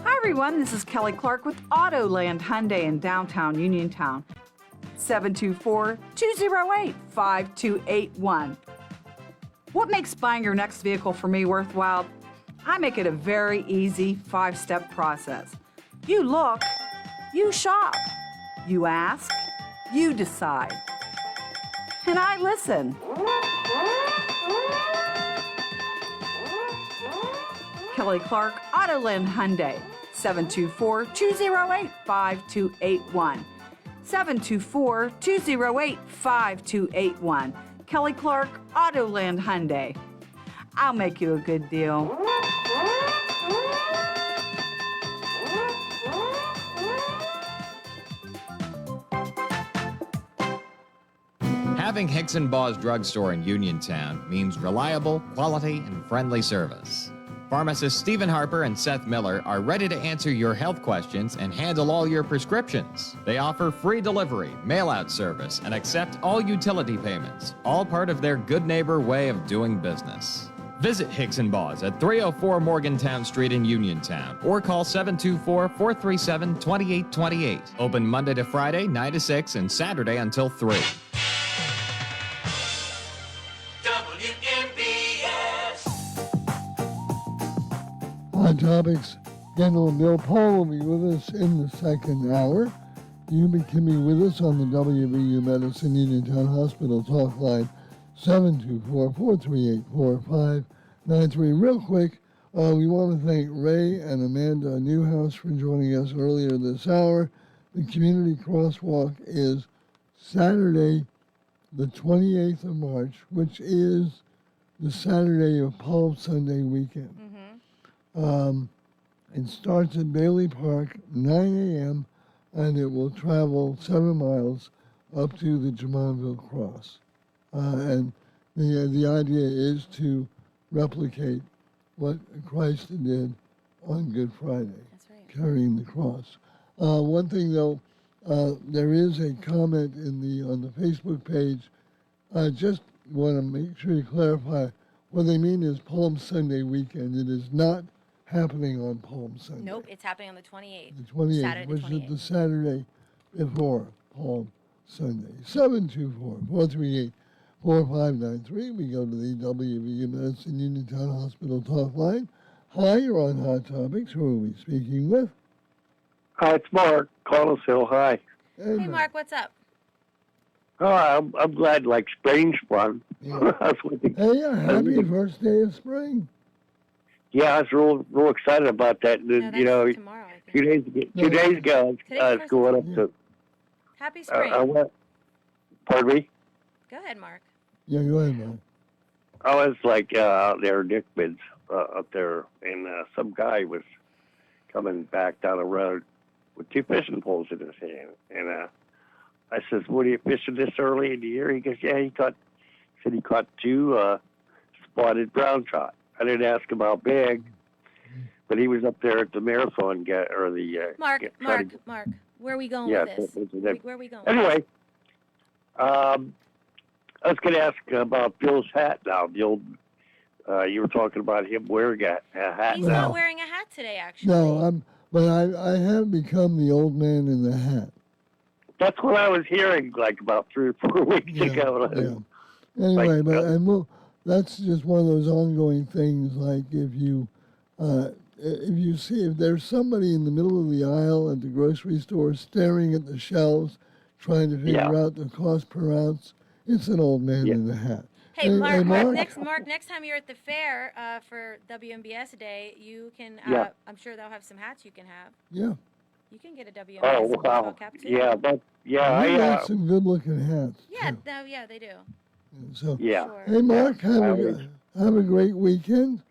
Hi everyone, this is Kelly Clark with Autoland Hyundai in downtown Uniontown. 724-208-5281. What makes buying your next vehicle for me worthwhile? I make it a very easy 5-step process. You look, you shop, you ask, you decide. And I listen. Kelly Clark, Autoland Hyundai, 724-208-5281. 724-208-5281. Kelly Clark, Autoland Hyundai. I'll make you a good deal. Having Hicks & Baugh's drugstore in Uniontown means reliable, quality, and friendly service. Pharmacists Stephen Harper and Seth Miller are ready to answer your health questions and handle all your prescriptions. They offer free delivery, mail-out service, and accept all utility payments, all part of their good neighbor way of doing business. Visit Hicks & Baugh's at 304 Morgantown Street in Uniontown or call 724-437-2828. Open Monday to Friday, 9 to 6, and Saturday until 3. Hot Topics, Kendall and Bill. Paul will be with us in the second hour. You can be with us on the WVU Medicine Uniontown Hospital talk line, 724-438-4593. Real quick, we want to thank Ray and Amanda Newhouse for joining us earlier this hour. The community crosswalk is Saturday, the 28th of March, which is the Saturday of Palm Sunday weekend. It starts at Bailey Park, 9 a.m., and it will travel 7 miles up to the Jamonville Cross. And the idea is to replicate what Christ did on Good Friday, That's right. carrying the cross. One thing though, there is a comment on the Facebook page. I just want to make sure you clarify. What they mean is Palm Sunday weekend. It is not happening on Palm Sunday. Nope, it's happening on the 28th. The 28th, Saturday the which 28th. is the Saturday before Palm Sunday. 724-438-4593. We go to the WVU Medicine Uniontown Hospital talk line. Hi, you're on Hot Topics. Who are we speaking with? Hi, it's Mark, Connellsville. Hi. Hey, Mark, what's up? Oh, I'm glad like spring's fun. Yeah. Hey, happy first day of spring. Yeah, I was real excited about that. No, You know, tomorrow, I think. 2 days ago, I was going up to. Happy spring. I went. Pardon me. Go ahead, Mark. Yeah, go ahead, Mark. I was like out there, Dickman's up there, and some guy was coming back down the road with 2 fishing poles in his hand, and I says, "What are you fishing this early in the year?" He goes, "Yeah, he caught 2 spotted brown trout." I didn't ask him how big, but he was up there at the marathon or the. Mark, where are we going with this? Where are we going? Anyway, I was going to ask about Bill's hat now. The old, you were talking about him wearing a hat. He's not wearing a hat today, actually. No, but I have become the old man in the hat. That's what I was hearing like about 3 or 4 weeks ago. Yeah. Anyway, that's just one of those ongoing things. Like if you see if there's somebody in the middle of the aisle at the grocery store staring at the shelves, trying to figure out the cost per ounce, it's an old man in the hat. Hey, Mark, next time you're at the fair for WMBS Day, you can. I'm sure they'll have some hats you can have. Yeah. You can get a WMBS wow. cap too. Yeah, They got some good-looking hats. Yeah, they do. So, Sure. hey, Mark, have a great weekend.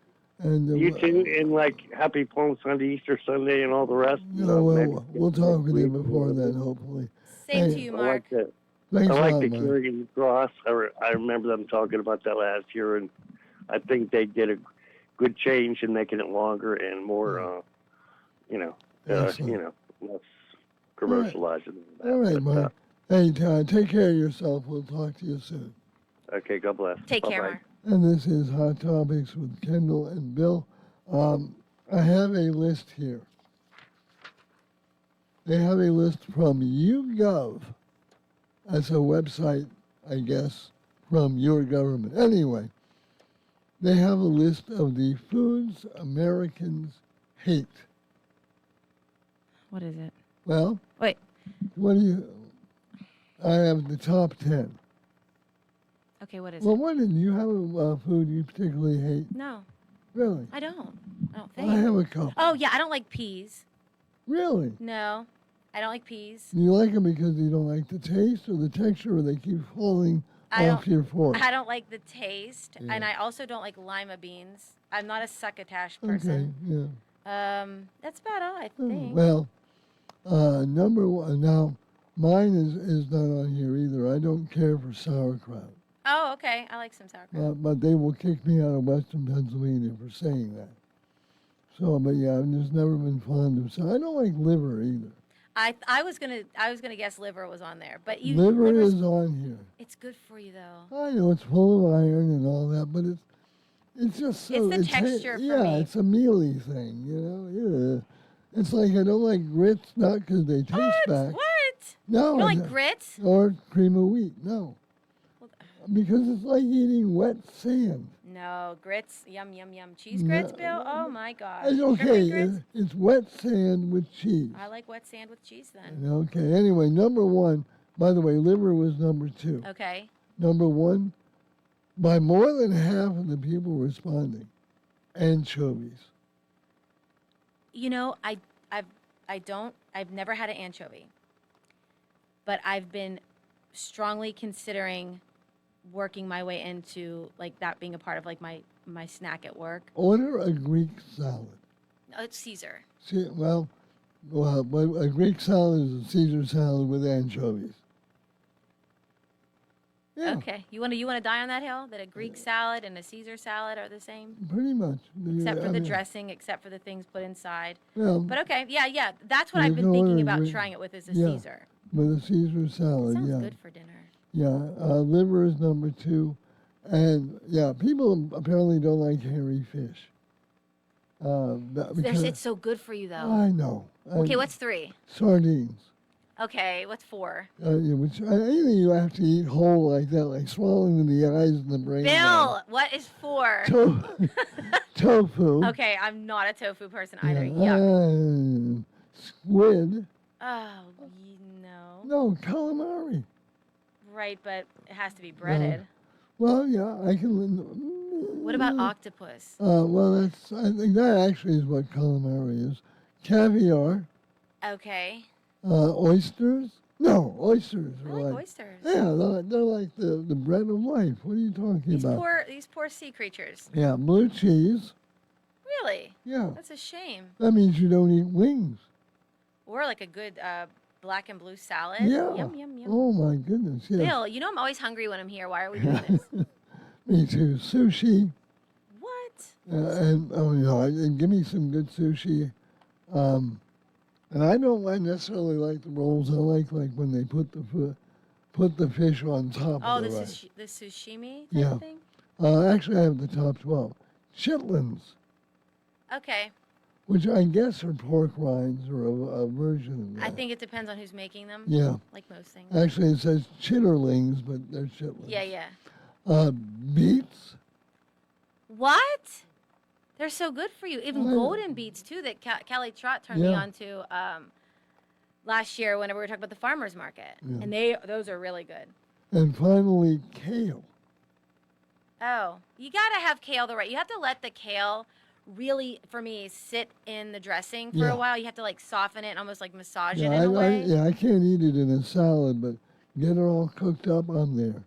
And you too, and like happy Palm Sunday, Easter Sunday, and all the rest. We'll talk with you before then, hopefully. Same to you, Mark. I Thanks a like lot, the Mark. carrying the cross. I remember them talking about that last year, and I think they did a good change in making it longer and more, less commercializing. All right, Mark. Hey, take care of yourself. We'll talk to you soon. Okay, God bless. Take care, Bye-bye. Mark. And this is Hot Topics with Kendall and Bill. I have a list here. They have a list from YouGov. That's a website, I guess, from your government. Anyway, they have a list of the foods Americans hate. What is it? Well, wait. What do you? I have the top 10. Okay, what is Well, it? what did you have a food you particularly hate? No. Really? I don't think. I have a couple. Oh, yeah, I don't like peas. Really? No, I don't like peas. You like them because you don't like the taste or the texture, or they keep falling off your fork? I don't like the taste, Yeah. and I also don't like lima beans. I'm not a succotash Okay, person. yeah. That's about all, I think. Well, number one, now, mine is not on here either. I don't care for sauerkraut. Oh, okay. I like some sauerkraut. But they will kick me out of Western Pennsylvania for saying that. So, but yeah, I've just never been fond of sauerkraut. I don't like liver either. I was gonna guess liver was on there, but Liver is on here. It's good for you though. I know it's full of iron and all that, but it's just so... It's the texture for yeah, me. it's a mealy thing, you know? Yeah. It's like I don't like grits, not because they taste bad. What? No. You don't like grits? Or cream of wheat, no. Because it's like eating wet sand. No, grits, yum, yum, yum. Cheese grits, Bill? Oh, my gosh. It's Shrimp okay. grits? It's wet sand with cheese. I like wet sand with cheese then. Okay, anyway, number one, by the way, liver was number 2. Okay. Number 1, by more than half of the people responding, anchovies. You know, I've never had an anchovy, but I've been strongly considering working my way into like that being a part of like my snack at work. Order a Greek salad. No, it's Caesar. Well, a Greek salad is a Caesar salad with anchovies. Yeah. Okay. You want to die on that hill? That a Greek salad and a Caesar salad are the same? Pretty much. Except for I the mean, dressing, except for the things put inside. Well, But okay, yeah. That's what you I've been can thinking order about Greek- trying it with is a yeah, Caesar. With a Caesar salad, Sounds yeah. good for dinner. Yeah, liver is number 2. And, yeah, people apparently don't like hairy fish. It's so good for you, though. I know. Okay, what's 3? Sardines. Okay, what's 4? Anything you have to eat whole like that, like swallowing the eyes and the brain. Bill, what is 4? Tofu. Okay, I'm not a tofu person either. Yuck. Squid. Oh, no. No, calamari. Right, but it has to be breaded. Well, yeah, I can. What about octopus? Well, I think that actually is what calamari is. Caviar. Okay. Oysters. No, oysters I are like oysters. Yeah, they're like the bread of life. What are you talking about? These poor sea creatures. Yeah, blue cheese. Really? Yeah. That's a shame. That means you don't eat wings. Or like a good black and blue salad. Yeah. Yum, yum, yum. Oh, my goodness. Yes. Bill, you know I'm always hungry when I'm here. Why are we doing this? Me too. Sushi. What? And give me some good sushi. And I don't necessarily like the rolls. I like when they put the fish on top Oh, of the the rice. sashimi type Yeah. of thing? Actually, I have the top 12. Chitlins, Okay. which I guess are pork rinds or a version of that. I think it depends on who's making them. Yeah. Like most things. Actually, it says chitterlings, but they're chitlins. Yeah. Beets. What? They're so good for you. Even I- golden beets, too, that Kelly Trott turned me Yeah. on to last year whenever we were talking about the farmer's market. Yeah. And those are really good. And finally, kale. Oh, you got to have kale you have to let the kale really, for me, sit in the dressing for Yeah. a while. You have to like soften it and almost like massage Yeah, it in a way. I can't eat it in a salad, but get it all cooked up on there.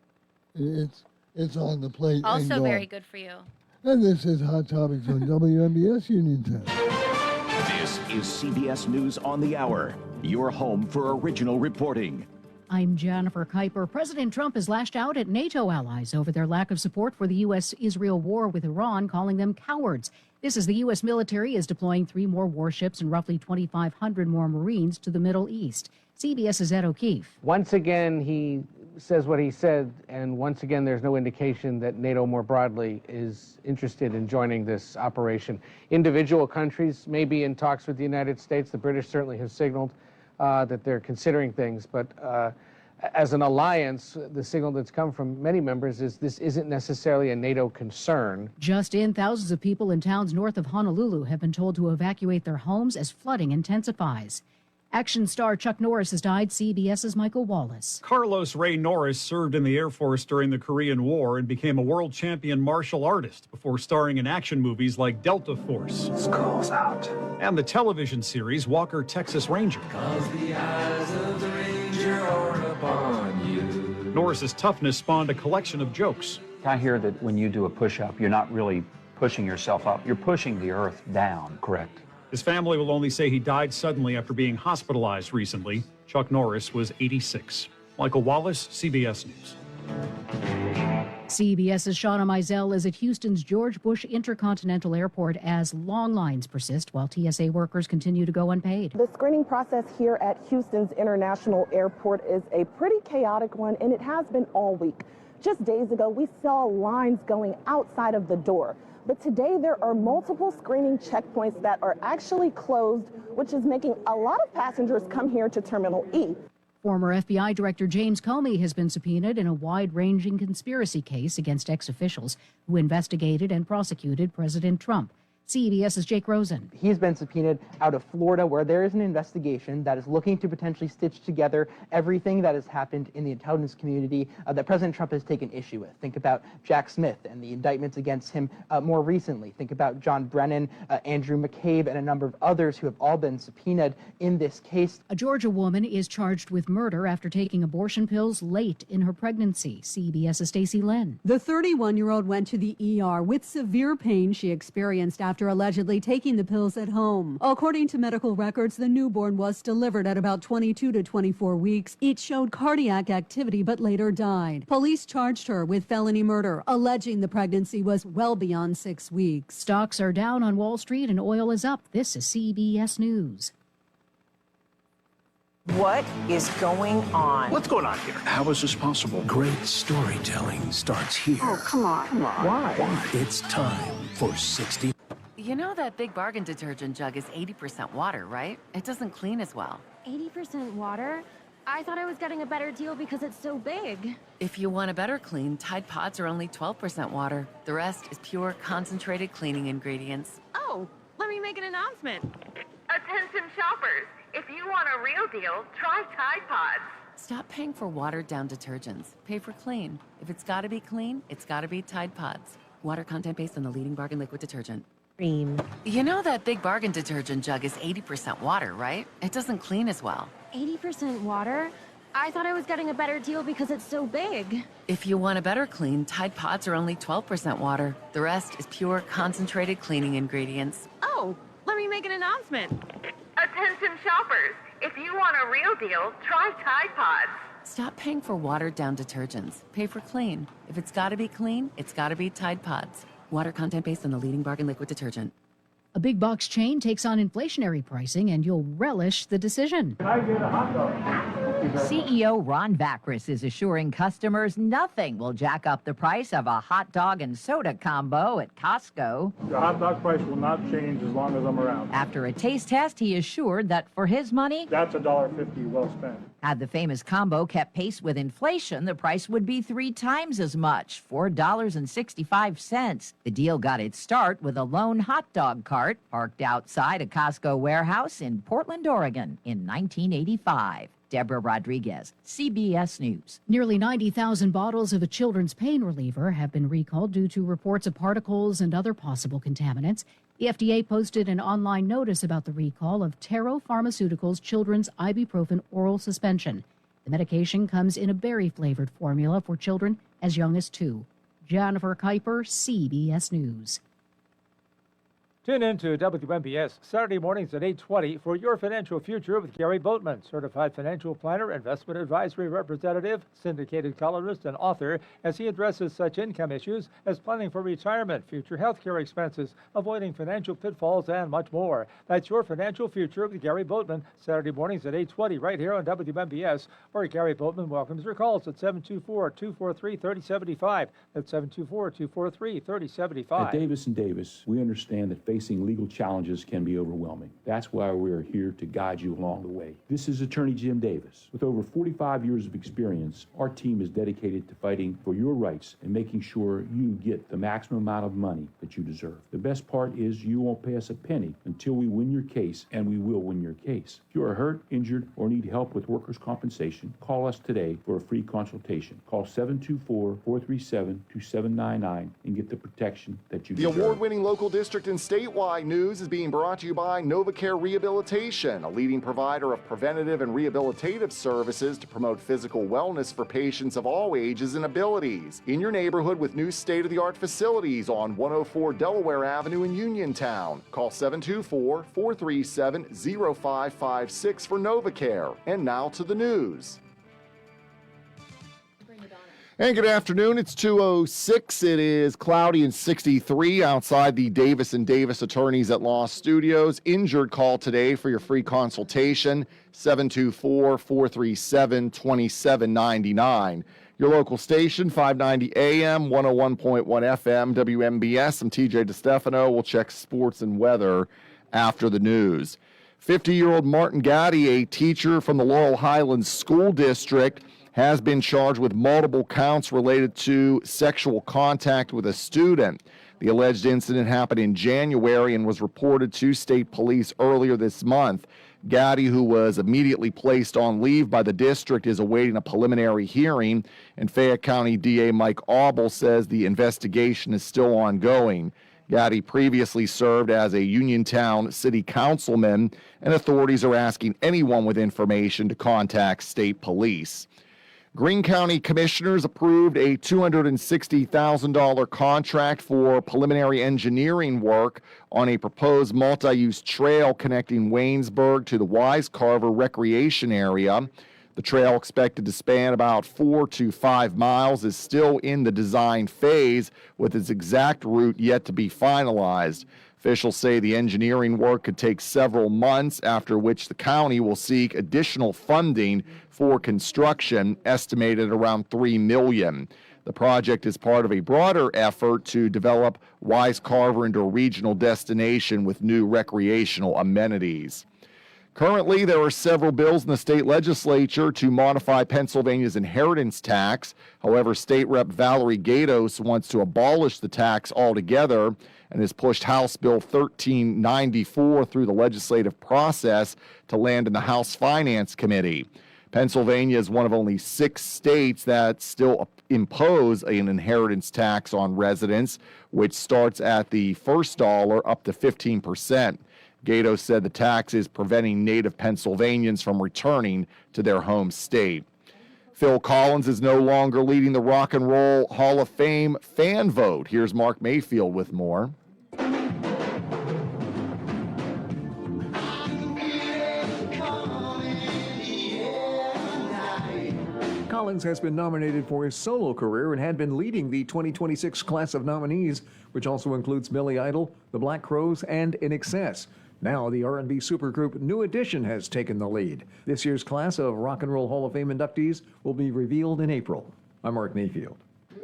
It's on the plate. and Also gone. very good for you. And this is Hot Topics on WMBS Uniontown. This is CBS News on the Hour, your home for original reporting. I'm Jennifer Kuiper. President Trump has lashed out at NATO allies over their lack of support for the U.S.-Israel war with Iran, calling them cowards. This as the U.S. military is deploying 3 more warships and roughly 2,500 more Marines to the Middle East. CBS's Ed O'Keefe. Once again, he says what he said, and once again, there's no indication that NATO more broadly is interested in joining this operation. Individual countries may be in talks with the United States. The British certainly have signaled that they're considering things, but as an alliance, the signal that's come from many members is this isn't necessarily a NATO concern. Just in, thousands of people in towns north of Honolulu have been told to evacuate their homes as flooding intensifies. Action star Chuck Norris has died. CBS's Michael Wallace. Carlos Ray Norris served in the Air Force during the Korean War and became a world champion martial artist before starring in action movies like Delta Force. School's out. And the television series Walker, Texas Ranger. 'Cause the eyes of the ranger are upon you. Norris's toughness spawned a collection of jokes. I hear that when you do a push-up, you're not really pushing yourself up. You're pushing the earth down. Correct. His family will only say he died suddenly after being hospitalized recently. Chuck Norris was 86. Michael Wallace, CBS News. CBS's Shauna Mizell is at Houston's George Bush Intercontinental Airport as long lines persist while TSA workers continue to go unpaid. The screening process here at Houston's International Airport is a pretty chaotic one, and it has been all week. Just days ago, we saw lines going outside of the door. But today, there are multiple screening checkpoints that are actually closed, which is making a lot of passengers come here to Terminal E. Former FBI Director James Comey has been subpoenaed in a wide-ranging conspiracy case against ex-officials who investigated and prosecuted President Trump. CBS's Jake Rosen. He's been subpoenaed out of Florida, where there is an investigation that is looking to potentially stitch together everything that has happened in the intelligence community that President Trump has taken issue with. Think about Jack Smith and the indictments against him more recently. Think about John Brennan, Andrew McCabe, and a number of others who have all been subpoenaed in this case. A Georgia woman is charged with murder after taking abortion pills late in her pregnancy. CBS's Stacey Lynn. The 31-year-old went to the ER with severe pain she experienced after after allegedly taking the pills at home. According to medical records, the newborn was delivered at about 22 to 24 weeks. Each showed cardiac activity but later died. Police charged her with felony murder, alleging the pregnancy was well beyond 6 weeks. Stocks are down on Wall Street and oil is up. This is CBS News. What is going on? What's going on here? How is this possible? Great storytelling starts here. Oh, come on. Why? It's time for 60. You know that Big Bargain detergent jug is 80% water, right? It doesn't clean as well. 80% water? I thought I was getting a better deal because it's so big. If you want a better clean, Tide Pods are only 12% water. The rest is pure, concentrated cleaning ingredients. Oh, let me make an announcement. Attention shoppers! If you want a real deal, try Tide Pods. Stop paying for watered-down detergents. Pay for clean. If it's gotta be clean, it's gotta be Tide Pods. Water content based on the leading bargain liquid detergent. Cream. You know that Big Bargain detergent jug is 80% water, right? It doesn't clean as well. 80% water? I thought I was getting a better deal because it's so big. If you want a better clean, Tide Pods are only 12% water. The rest is pure, concentrated cleaning ingredients. Oh, let me make an announcement. Attention shoppers! If you want a real deal, try Tide Pods. Stop paying for watered-down detergents. Pay for clean. If it's gotta be clean, it's gotta be Tide Pods. Water content based on the leading bargain liquid detergent. A big box chain takes on inflationary pricing, and you'll relish the decision. Can I get a hot dog? CEO Ron Vacris is assuring customers nothing will jack up the price of a hot dog and soda combo at Costco. The hot dog price will not change as long as I'm around. After a taste test, he assured that for his money, that's $1.50 well spent. Had the famous combo kept pace with inflation, the price would be 3 times as much, $4.65. The deal got its start with a lone hot dog cart parked outside a Costco warehouse in Portland, Oregon in 1985. Deborah Rodriguez, CBS News. Nearly 90,000 bottles of a children's pain reliever have been recalled due to reports of particles and other possible contaminants. The FDA posted an online notice about the recall of Taro Pharmaceuticals' children's ibuprofen oral suspension. The medication comes in a berry-flavored formula for children as young as 2. Jennifer Kuiper, CBS News. Tune in to WMBS Saturday mornings at 8:20 for Your Financial Future with Gary Boatman, certified financial planner, investment advisory representative, syndicated columnist, and author, as he addresses such income issues as planning for retirement, future health care expenses, avoiding financial pitfalls, and much more. That's Your Financial Future with Gary Boatman, Saturday mornings at 8:20 right here on WMBS, where Gary Boatman welcomes your calls at 724-243-3075. That's 724-243-3075. At Davis & Davis, we understand that facing legal challenges can be overwhelming. That's why we're here to guide you along the way. This is Attorney Jim Davis. With over 45 years of experience, our team is dedicated to fighting for your rights and making sure you get the maximum amount of money that you deserve. The best part is you won't pay us a penny until we win your case, and we will win your case. If you are hurt, injured, or need help with workers' compensation, call us today for a free consultation. Call 724-437-2799 and get the protection that you deserve. The award-winning local district and statewide news is being brought to you by NovaCare Rehabilitation, a leading provider of preventative and rehabilitative services to promote physical wellness for patients of all ages and abilities. In your neighborhood with new state-of-the-art facilities on 104 Delaware Avenue in Uniontown. Call 724-437-0556 for NovaCare. And now to the news. And good afternoon. It's 2:06. It is cloudy and 63 outside the Davis & Davis Attorneys at Law Studios. Injured call today for your free consultation, 724-437-2799. Your local station, 590 AM, 101.1 FM, WMBS. I'm TJ DeStefano. We'll check sports and weather after the news. 50-year-old Martin Gaddy, a teacher from the Laurel Highlands School District, has been charged with multiple counts related to sexual contact with a student. The alleged incident happened in January and was reported to state police earlier this month. Gaddy, who was immediately placed on leave by the district, is awaiting a preliminary hearing, and Fayette County DA Mike Auble says the investigation is still ongoing. Gaddy previously served as a Uniontown city councilman, and authorities are asking anyone with information to contact state police. Greene County Commissioners approved a $260,000 contract for preliminary engineering work on a proposed multi-use trail connecting Waynesburg to the Wisecarver Recreation Area. The trail, expected to span about 4 to 5 miles, is still in the design phase, with its exact route yet to be finalized. Officials say the engineering work could take several months, after which the county will seek additional funding for construction, estimated around $3 million. The project is part of a broader effort to develop Wisecarver into a regional destination with new recreational amenities. Currently, there are several bills in the state legislature to modify Pennsylvania's inheritance tax. However, State Rep. Valerie Gatos wants to abolish the tax altogether and has pushed House Bill 1394 through the legislative process to land in the House Finance Committee. Pennsylvania is one of only 6 states that still impose an inheritance tax on residents, which starts at the first dollar up to 15%. Gatos said the tax is preventing native Pennsylvanians from returning to their home state. Phil Collins is no longer leading the Rock and Roll Hall of Fame fan vote. Here's Mark Mayfield with more. Collins has been nominated for his solo career and had been leading the 2026 class of nominees, which also includes Billy Idol, the Black Crowes, and In Excess. Now the R&B supergroup New Edition has taken the lead. This year's class of Rock and Roll Hall of Fame inductees will be revealed in April. I'm Mark Mayfield.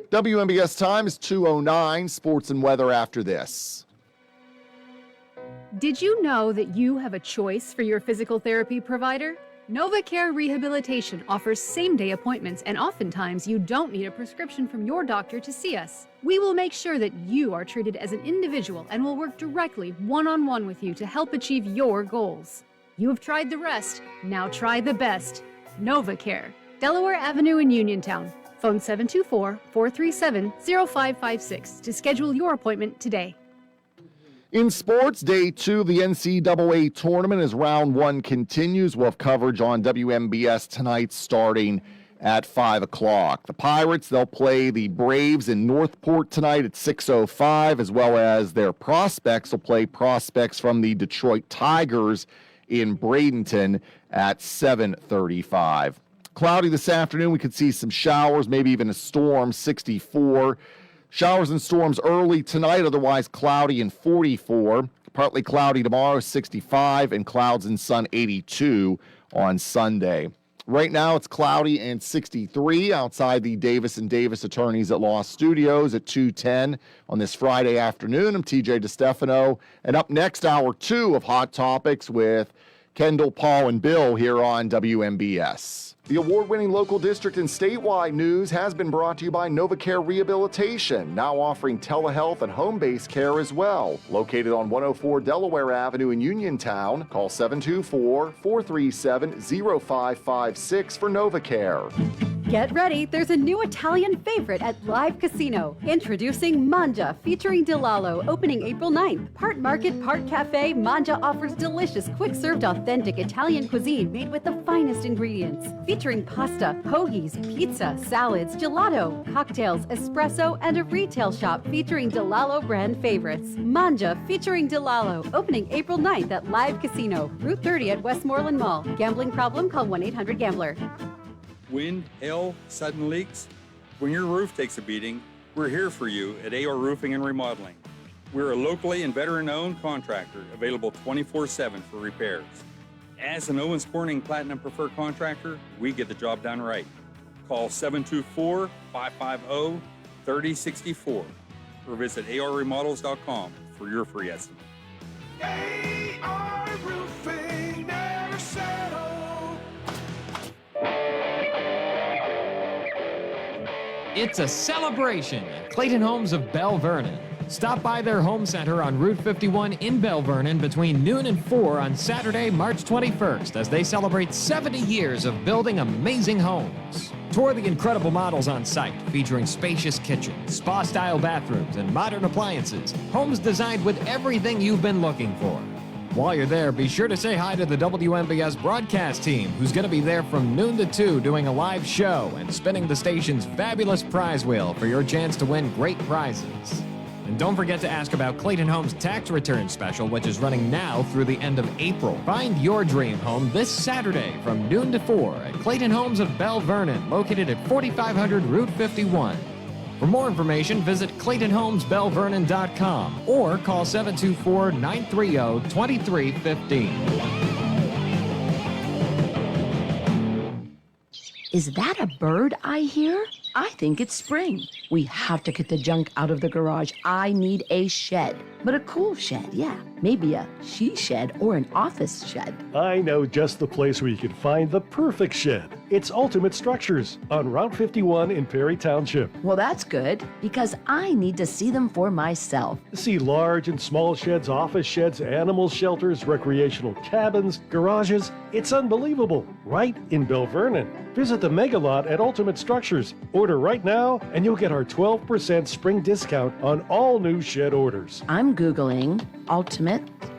WMBS time is 2:09. Sports and weather after this. Did you know that you have a choice for your physical therapy provider? NovaCare Rehabilitation offers same-day appointments, and oftentimes you don't need a prescription from your doctor to see us. We will make sure that you are treated as an individual and will work directly one-on-one with you to help achieve your goals. You have tried the rest, now try the best. NovaCare, Delaware Avenue in Uniontown. Phone 724-437-0556 to schedule your appointment today. In sports, day 2 of the NCAA tournament as round 1 continues. We'll have coverage on WMBS tonight starting at 5 o'clock. The Pirates, they'll play the Braves in Northport tonight at 6:05, as well as their prospects will play prospects from the Detroit Tigers in Bradenton at 7:35. Cloudy this afternoon. We could see some showers, maybe even a storm, 64. Showers and storms early tonight, otherwise cloudy and 44. Partly cloudy tomorrow, 65, and clouds and sun, 82 on Sunday. Right now it's cloudy and 63 outside the Davis & Davis Attorneys at Law Studios at 2:10 on this Friday afternoon. I'm TJ DeStefano, and up next, hour 2 of Hot Topics with Kendall, Paul, and Bill here on WMBS. The award-winning local district and statewide news has been brought to you by NovaCare Rehabilitation, now offering telehealth and home-based care as well. Located on 104 Delaware Avenue in Uniontown, call 724-437-0556 for NovaCare. Get ready, there's a new Italian favorite at Live Casino. Introducing Mangia, featuring DeLallo, opening April 9th. Part market, part cafe, Mangia offers delicious, quick-served, authentic Italian cuisine made with the finest ingredients. Featuring pasta, hoagies, pizza, salads, gelato, cocktails, espresso, and a retail shop featuring DeLallo brand favorites. Mangia, featuring DeLallo, opening April 9th at Live Casino, Route 30 at Westmoreland Mall. Gambling problem? Call 1-800-GAMBLER. Wind, hail, sudden leaks. When your roof takes a beating, we're here for you at AR Roofing and Remodeling. We're a locally and veteran-owned contractor available 24/7 for repairs. As an Owens Corning Platinum Preferred Contractor, we get the job done right. Call 724-550-3064 or visit arremodels.com for your free estimate. AR Roofing, never settle. It's a celebration at Clayton Homes of Bell Vernon. Stop by their home center on Route 51 in Bell Vernon between noon and 4 on Saturday, March 21st, as they celebrate 70 years of building amazing homes. Tour the incredible models on site, featuring spacious kitchens, spa-style bathrooms, and modern appliances. Homes designed with everything you've been looking for. While you're there, be sure to say hi to the WMBS broadcast team, who's going to be there from noon to 2 doing a live show and spinning the station's fabulous prize wheel for your chance to win great prizes. And don't forget to ask about Clayton Homes' tax return special, which is running now through the end of April. Find your dream home this Saturday from noon to 4 at Clayton Homes of Bell Vernon, located at 4500 Route 51. For more information, visit ClaytonHomesBellVernon.com or call 724-930-2315. Is that a bird I hear? I think it's spring. We have to get the junk out of the garage. I need a shed, but a cool shed, yeah. Maybe a she shed or an office shed. I know just the place where you can find the perfect shed. It's Ultimate Structures on Route 51 in Perry Township. Well, that's good, because I need to see them for myself. See large and small sheds, office sheds, animal shelters, recreational cabins, garages. It's unbelievable, right in Bell Vernon. Visit the Mega Lot at Ultimate Structures. Order right now, and you'll get our 12% spring discount on all new shed orders. I'm Googling Ultimate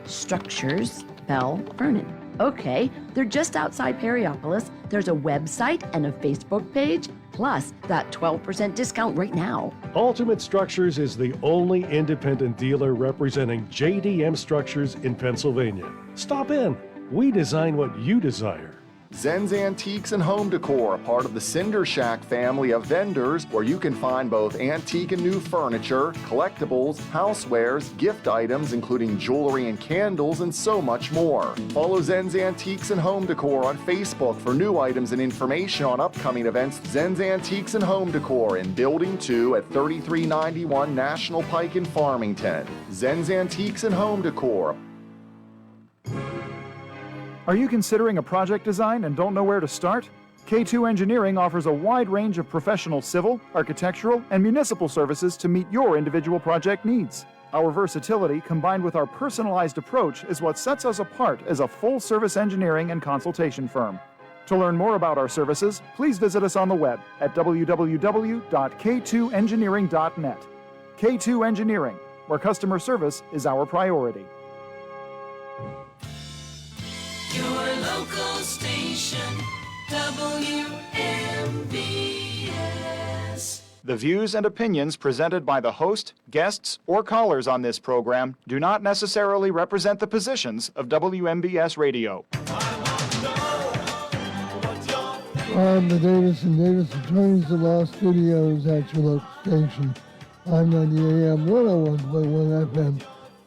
Structures Bell Vernon. Okay, they're just outside Perryopolis. There's a website and a Facebook page, plus that 12% discount right now. Ultimate Structures is the only independent dealer representing JDM Structures in Pennsylvania. Stop in. We design what you desire. Zen's Antiques and Home Decor, part of the Cinder Shack family of vendors, where you can find both antique and new furniture, collectibles, housewares, gift items, including jewelry and candles, and so much more. Follow Zen's Antiques and Home Decor on Facebook for new items and information on upcoming events. Zen's Antiques and Home Decor in Building 2 at 3391 National Pike in Farmington. Zen's Antiques and Home Decor. Are you considering a project design and don't know where to start? K2 Engineering offers a wide range of professional civil, architectural, and municipal services to meet your individual project needs. Our versatility, combined with our personalized approach, is what sets us apart as a full-service engineering and consultation firm. To learn more about our services, please visit us on the web at www.k2engineering.net. K2 Engineering, where customer service is our priority. Your local station, WMBS. The views and opinions presented by the host, guests, or callers on this program do not necessarily represent the positions of WMBS Radio. I'm the Davis and Davis Attorneys at Law Studios at your local station. I'm 90 AM 101.1 FM.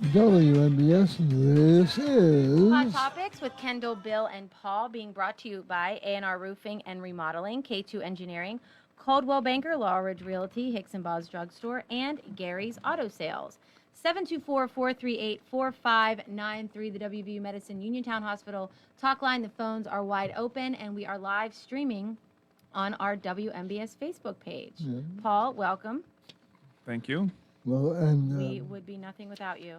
WMBS, and this is Hot Topics with Kendall, Bill, and Paul, being brought to you by A&R Roofing and Remodeling, K2 Engineering, Coldwell Banker, Laurel Ridge Realty, Hicks and Bob's Drugstore, and Gary's Auto Sales. 724-438-4593, the WVU Medicine Uniontown Hospital talk line. The phones are wide open, and we are live streaming on our WMBS Facebook page. Yeah. Paul, welcome. Thank you. Well, and We would be nothing without you.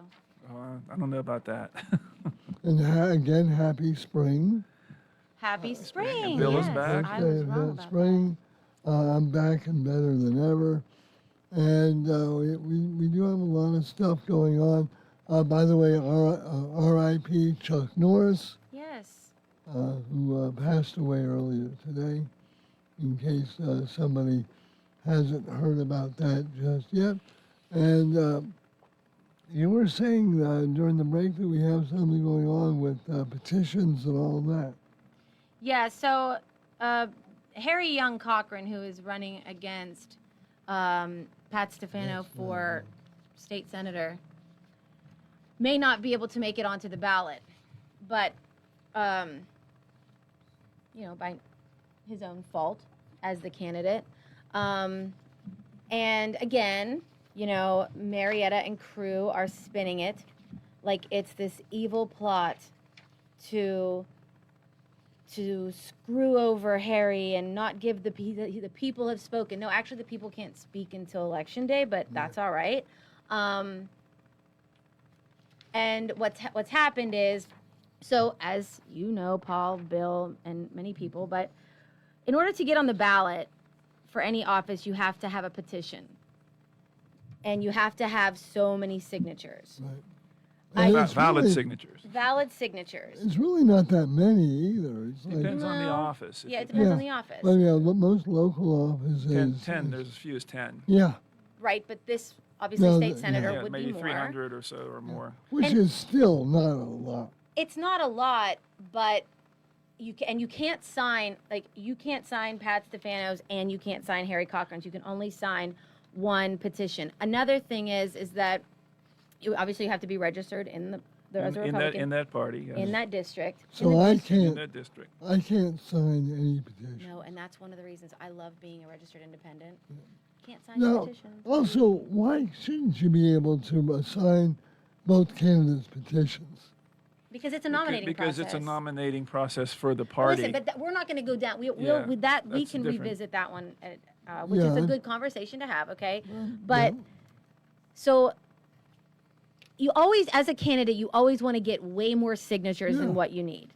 I don't know about that. and again, happy spring. Happy spring. Bill is yes. back. I was wrong about Spring. I'm back and better than ever. And we do have a lot of stuff going on. By the way, R.I.P. Chuck Norris. Yes. Who passed away earlier today, in case somebody hasn't heard about that just yet. And you were saying during the break that we have something going on with petitions and all that. Yeah, so Harry Young Cochran, who is running against Pat Stefano for state senator, may not be able to make it onto the ballot. But, by his own fault as the candidate. And again, Marietta and crew are spinning it like it's this evil plot to screw over Harry and not give the people have spoken. No, actually, the people can't speak until Election Day, but that's all right. And what's happened is, so as you know, Paul, Bill, and many people, but in order to get on the ballot for any office, you have to have a petition. And you have to have so many signatures. Right. Valid really- signatures. Valid signatures. It's really not that many either. It's like, Depends on the office. Yeah, it depends on the office. But yeah, most local offices. 10, there's as few as 10. Yeah, Right, but this obviously No, state yeah. senator Yeah, would maybe be more. 300 or so or more. which is still not a lot. It's not a lot, but you can't sign Pat Stefano's and you can't sign Harry Cochran's. You can only sign one petition. Another thing is that you obviously have to be registered in the as a Republican in that party. Yes. in that district. So I In can't. that district. I can't sign any petition. No, and that's one of the reasons I love being a registered independent. Can't sign Now, petitions. also, why shouldn't you be able to assign both candidates petitions? Because it's a nominating Because process. it's a nominating process for the Well, party. listen, but we're not going to go down. We Yeah, with that we that's can different. revisit that one, which is a Yeah. good conversation to have. Okay, but so you always, as a candidate, you always want to get way more signatures than what you need.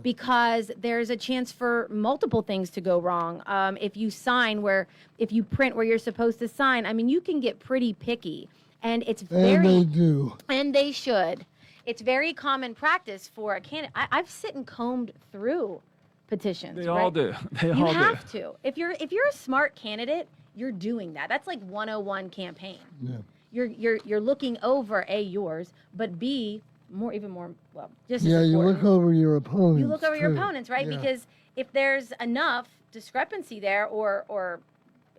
Because there's a chance for multiple things to go wrong. If you print where you're supposed to sign, I mean, you can get pretty picky, and it's very. And they do. And they should. It's very common practice for a candidate. I've sit and combed through petitions. They right? all do. They You all have do. to. If you're a smart candidate, you're doing that. That's like 101 campaign. Yeah. You're looking over yours, but even more well, just Yeah, as you important. look over your opponents. You look over your too. opponents, right? Yeah. Because if there's enough discrepancy there or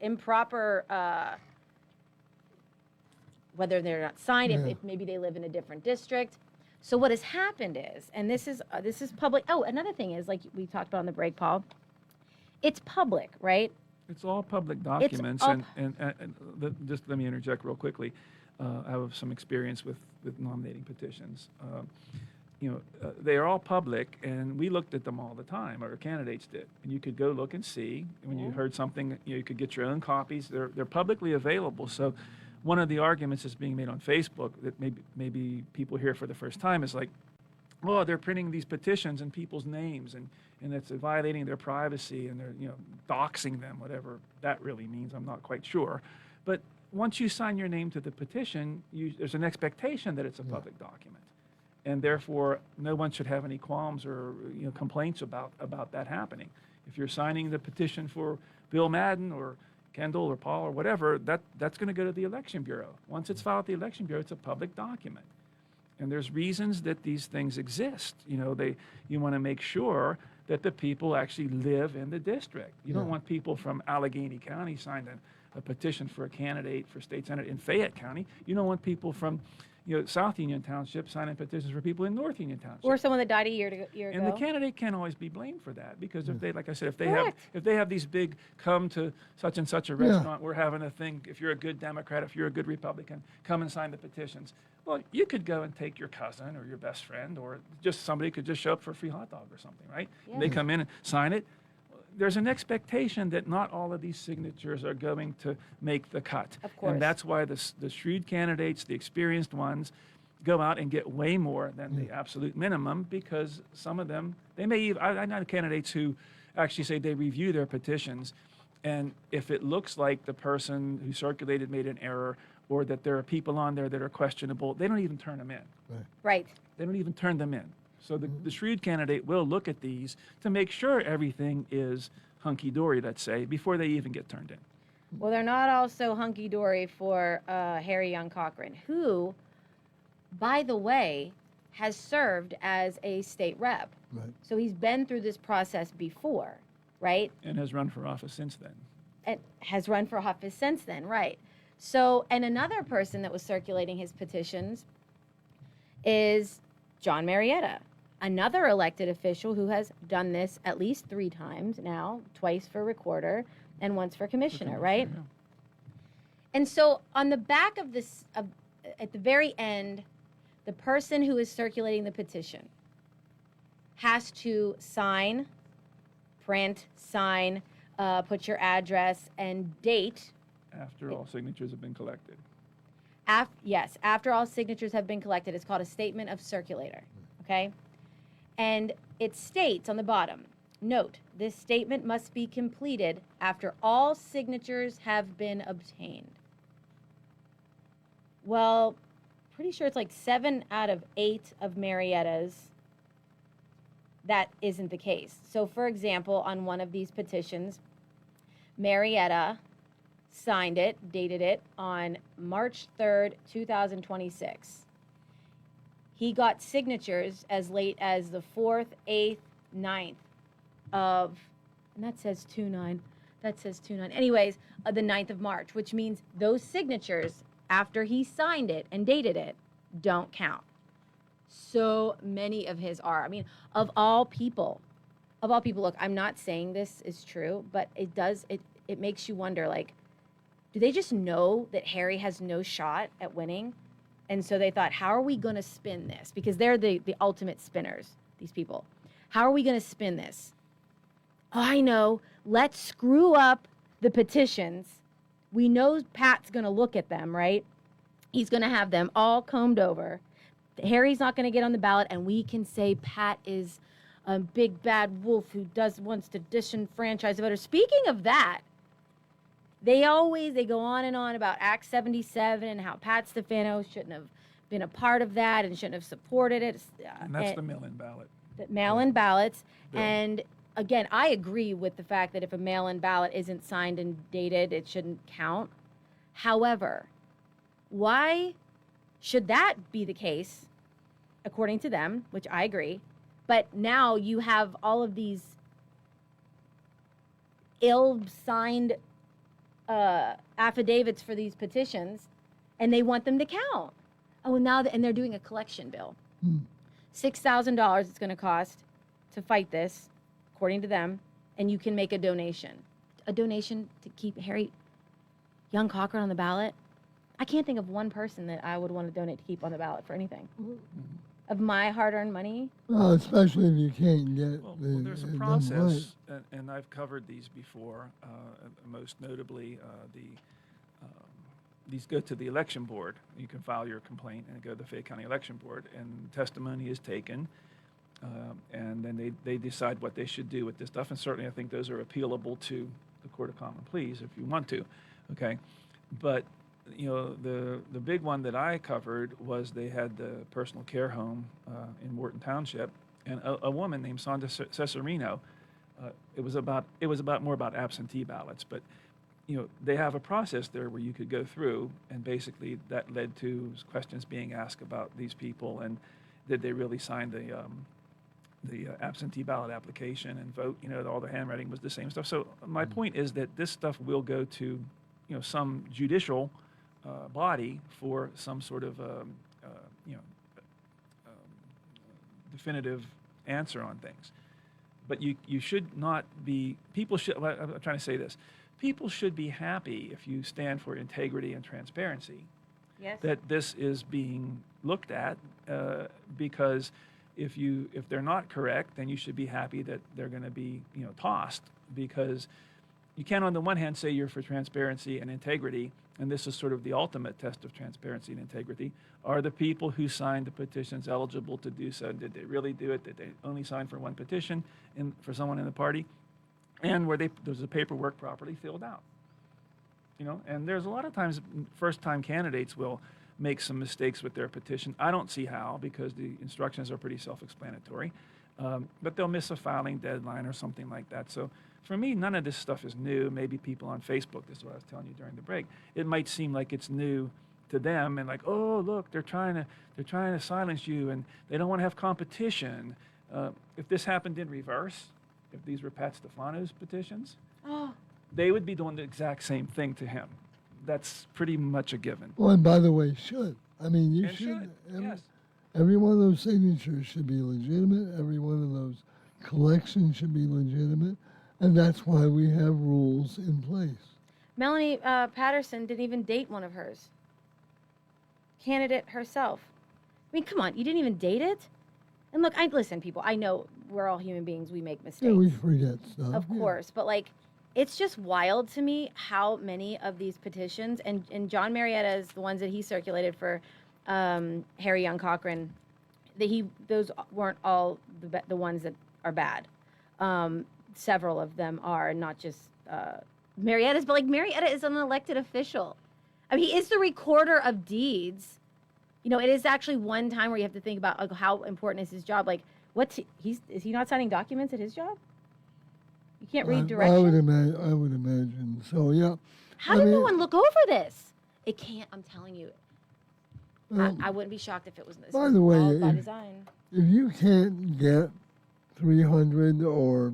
improper, whether they're not signed, if maybe they live in a different district. So what has happened is, and this is public. Oh, another thing is, like we talked about on the break, Paul. It's public, right? It's all public documents, all just let me interject real quickly. I have some experience with nominating petitions. They are all public, and we looked at them all the time, or candidates did. And you could go look and see. When you heard something, you could get your own copies. They're publicly available. So one of the arguments that's being made on Facebook that maybe people hear for the first time is like, oh, they're printing these petitions in people's names, and it's violating their privacy, and they're doxing them, whatever that really means. I'm not quite sure. But once you sign your name to the petition, there's an expectation that it's a public document, and therefore no one should have any qualms or complaints about that happening. If you're signing the petition for Bill Madden or Kendall or Paul or whatever, that's going to go to the Election Bureau. Once it's filed at the Election Bureau, it's a public document. And there's reasons that these things exist. You want to make sure that the people actually live in the district. You don't want people from Allegheny County signing a petition for a candidate for state senate in Fayette County. You don't want people from South Union Township signing petitions for people in North Union Township. Or someone that died a year ago. And the candidate can't always be blamed for that, because if they, like I said, Correct. if they have these big come to such and such a restaurant, we're having a thing. If you're a good Democrat, if you're a good Republican, come and sign the petitions. Well, you could go and take your cousin or your best friend, or just somebody could just show up for a free hot dog or something, right? Yeah. They come in and sign it. There's an expectation that not all of these signatures are going to make the cut. Of course. And that's why the shrewd candidates, the experienced ones, go out and get way more than the absolute minimum, because some of them, they may even, I know candidates who actually say they review their petitions, and if it looks like the person who circulated made an error, or that there are people on there that are questionable, they don't even turn them in. Right. They don't even turn them in. So the shrewd candidate will look at these to make sure everything is hunky-dory, let's say, before they even get turned in. Well, they're not also hunky-dory for Harry Young Cochran, who, by the way, has served as a state rep. Right. So he's been through this process before, right? And has run for office since then. And has run for office since then, right? So, and another person that was circulating his petitions is John Marietta, another elected official who has done this at least 3 times now, twice for recorder and once for commissioner, right? Yeah. And so on the back of this, at the very end, the person who is circulating the petition has to sign, print, sign, put your address and date. After all signatures have been collected. Yes, after all signatures have been collected. It's called a statement of circulator, okay? And it states on the bottom, note, this statement must be completed after all signatures have been obtained. Well, pretty sure it's like 7 out of 8 of Marietta's that isn't the case. So, for example, on one of these petitions, Marietta signed it, dated it on March 3rd, 2026. He got signatures as late as the 4th, 8th, 9th of, and that says 2/9. That says 2/9. Anyways, the 9th of March, which means those signatures after he signed it and dated it don't count. So many of his are. I mean, of all people, look, I'm not saying this is true, but it makes you wonder, like, do they just know that Harry has no shot at winning? And so they thought, how are we going to spin this? Because they're the ultimate spinners, these people. How are we going to spin this? Oh, I know. Let's screw up the petitions. We know Pat's going to look at them, right? He's going to have them all combed over. Harry's not going to get on the ballot, and we can say Pat is a big bad wolf who wants to disenfranchise the voters. Speaking of that, they go on and on about Act 77 and how Pat Stefano shouldn't have been a part of that and shouldn't have supported it. And that's the mail-in ballot. The mail-in ballots. Bill. And again, I agree with the fact that if a mail-in ballot isn't signed and dated, it shouldn't count. However, why should that be the case, according to them, which I agree, but now you have all of these ill-signed affidavits for these petitions, and they want them to count. Oh, and now and they're doing a collection bill. $6,000 it's going to cost to fight this, according to them, and you can make a donation. A donation to keep Harry Young Cochran on the ballot? I can't think of one person that I would want to donate to keep on the ballot for anything. Of my hard-earned money? Well, especially if you can't get Well, the there's a the process, and I've covered these before. Most notably, these go to the election board. You can file your complaint and go to the Fayette County Election Board, and testimony is taken, and then they decide what they should do with this stuff. And certainly, I think those are appealable to the Court of Common Pleas if you want to. Okay, but the big one that I covered was they had the personal care home in Morton Township, and a woman named Sandra Cesarino. It was more about absentee ballots, but they have a process there where you could go through, and basically that led to questions being asked about these people and did they really sign the absentee ballot application and vote. All the handwriting was the same stuff. So my point is that this stuff will go to some judicial body for some sort of definitive answer on things. But you should not be, I'm trying to say this, people should be happy if you stand for integrity and transparency. Yes. That this is being looked at, because if they're not correct, then you should be happy that they're going to be tossed, because you can't on the one hand say you're for transparency and integrity, and this is sort of the ultimate test of transparency and integrity. Are the people who signed the petitions eligible to do so? Did they really do it? Did they only sign for one petition for someone in the party? And was the paperwork properly filled out? And there's a lot of times first-time candidates will make some mistakes with their petition. I don't see how, because the instructions are pretty self-explanatory. But they'll miss a filing deadline or something like that. So for me, none of this stuff is new. Maybe people on Facebook, this is what I was telling you during the break, it might seem like it's new to them, and like, oh, look, they're trying to silence you, and they don't want to have competition. If this happened in reverse, if these were Pat Stefano's petitions, they would be doing the exact same thing to him. That's pretty much a given. Well, and by the way, should. I mean, you And should, yes. Every one of those signatures should be legitimate. Every one of those collections should be legitimate. And that's why we have rules in place. Melanie Patterson didn't even date one of hers. Candidate herself. I mean, come on, you didn't even date it? And look, listen, people, I know we're all human beings. We make mistakes. Yeah, we forget stuff. Of course. But, like, it's just wild to me how many of these petitions, and John Marietta is the ones that he circulated for Harry Young Cochran, those weren't all the ones that are bad. Several of them are, not just Marietta's, but like Marietta is an elected official. I mean, he is the recorder of deeds You know, it is actually one time where you have to think about like, how important is his job. Like, is he not signing documents at his job? You can't read directions. I would imagine. So yeah. How did no one look over this? It can't. I'm telling you. I wouldn't be shocked if it was this. By the way, by design. If you can't get 300 or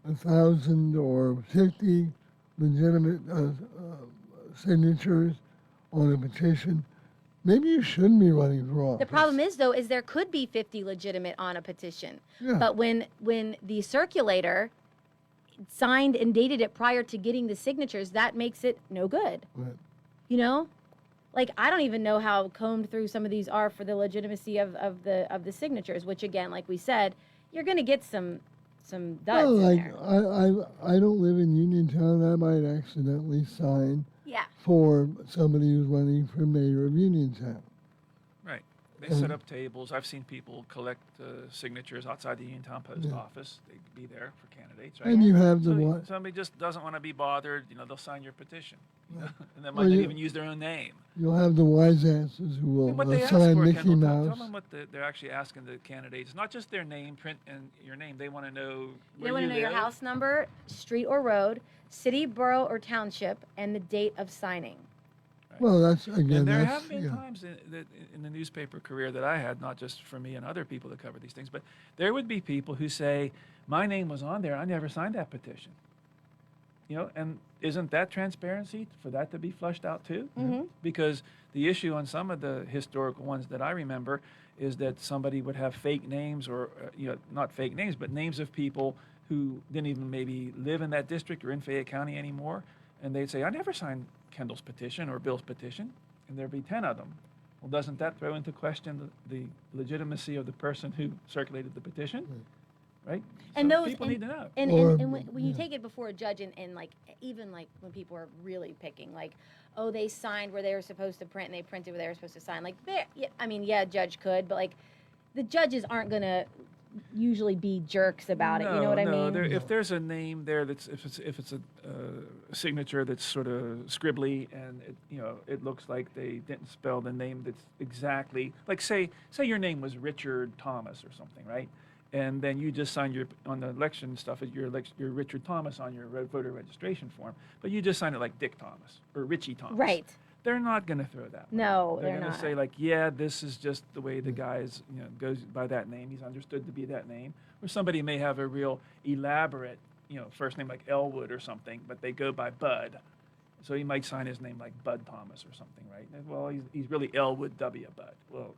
1,000 or 50 legitimate signatures on a petition, maybe you shouldn't be running for office. The problem is, though, is there could be 50 legitimate on a petition. Yeah. But when the circulator signed and dated it prior to getting the signatures, that makes it no good. Right. You know? Like, I don't even know how combed through some of these are for the legitimacy of the signatures, which, again, like we said, you're going to get some duds Well, in like there. I don't live in Uniontown. I might accidentally sign Yeah. for somebody who's running for mayor of Uniontown. Right. They set up tables. I've seen people collect signatures outside the Uniontown Post office. They'd be there for candidates, right? And you have the so what? Somebody just doesn't want to be bothered. You know, they'll sign your petition. You know? And they might Well, not you- even use their own name. You'll have the wise asses who will What they ask sign for, Mickey Kendall, Mouse. tell them what they're actually asking the candidates. Not just their name, print, and your name. They want to know where They want to know your live. house number, street or road, city, borough, or township, and the date of signing. Well, that's again. And there that's, have been yeah. times in the newspaper career that I had, not just for me and other people that cover these things, but there would be people who say, my name was on there, I never signed that petition. You know, and isn't that transparency for that to be flushed out too? Mm-hmm. Because the issue on some of the historical ones that I remember is that somebody would have fake names or, not fake names, but names of people who didn't even maybe live in that district or in Fayette County anymore. And they'd say, I never signed Kendall's petition or Bill's petition. And there'd be 10 of them. Well, doesn't that throw into question the legitimacy of the person who circulated the petition? Right? And So those people need to know. And when you take it before a judge, and like even like when people are really picking, like, oh, they signed where they were supposed to print and they printed where they were supposed to sign. Like, a judge could, but like, the judges aren't gonna usually be jerks about it. You know what I mean? If there's a name there if it's a signature that's sort of scribbly and it looks like they didn't spell the name that's exactly like say your name was Richard Thomas or something, right? And then you just sign on the election stuff, you're Richard Thomas on your voter registration form, but you just sign it like Dick Thomas or Richie Thomas. Right. They're not going to throw that. No, They're they're going to not. say like, yeah, this is just the way the guy is, goes by that name. He's understood to be that name. Or somebody may have a real elaborate, first name like Elwood or something, but they go by Bud. So he might sign his name like Bud Thomas or something, right? And, well, he's really Elwood W. Bud. Well,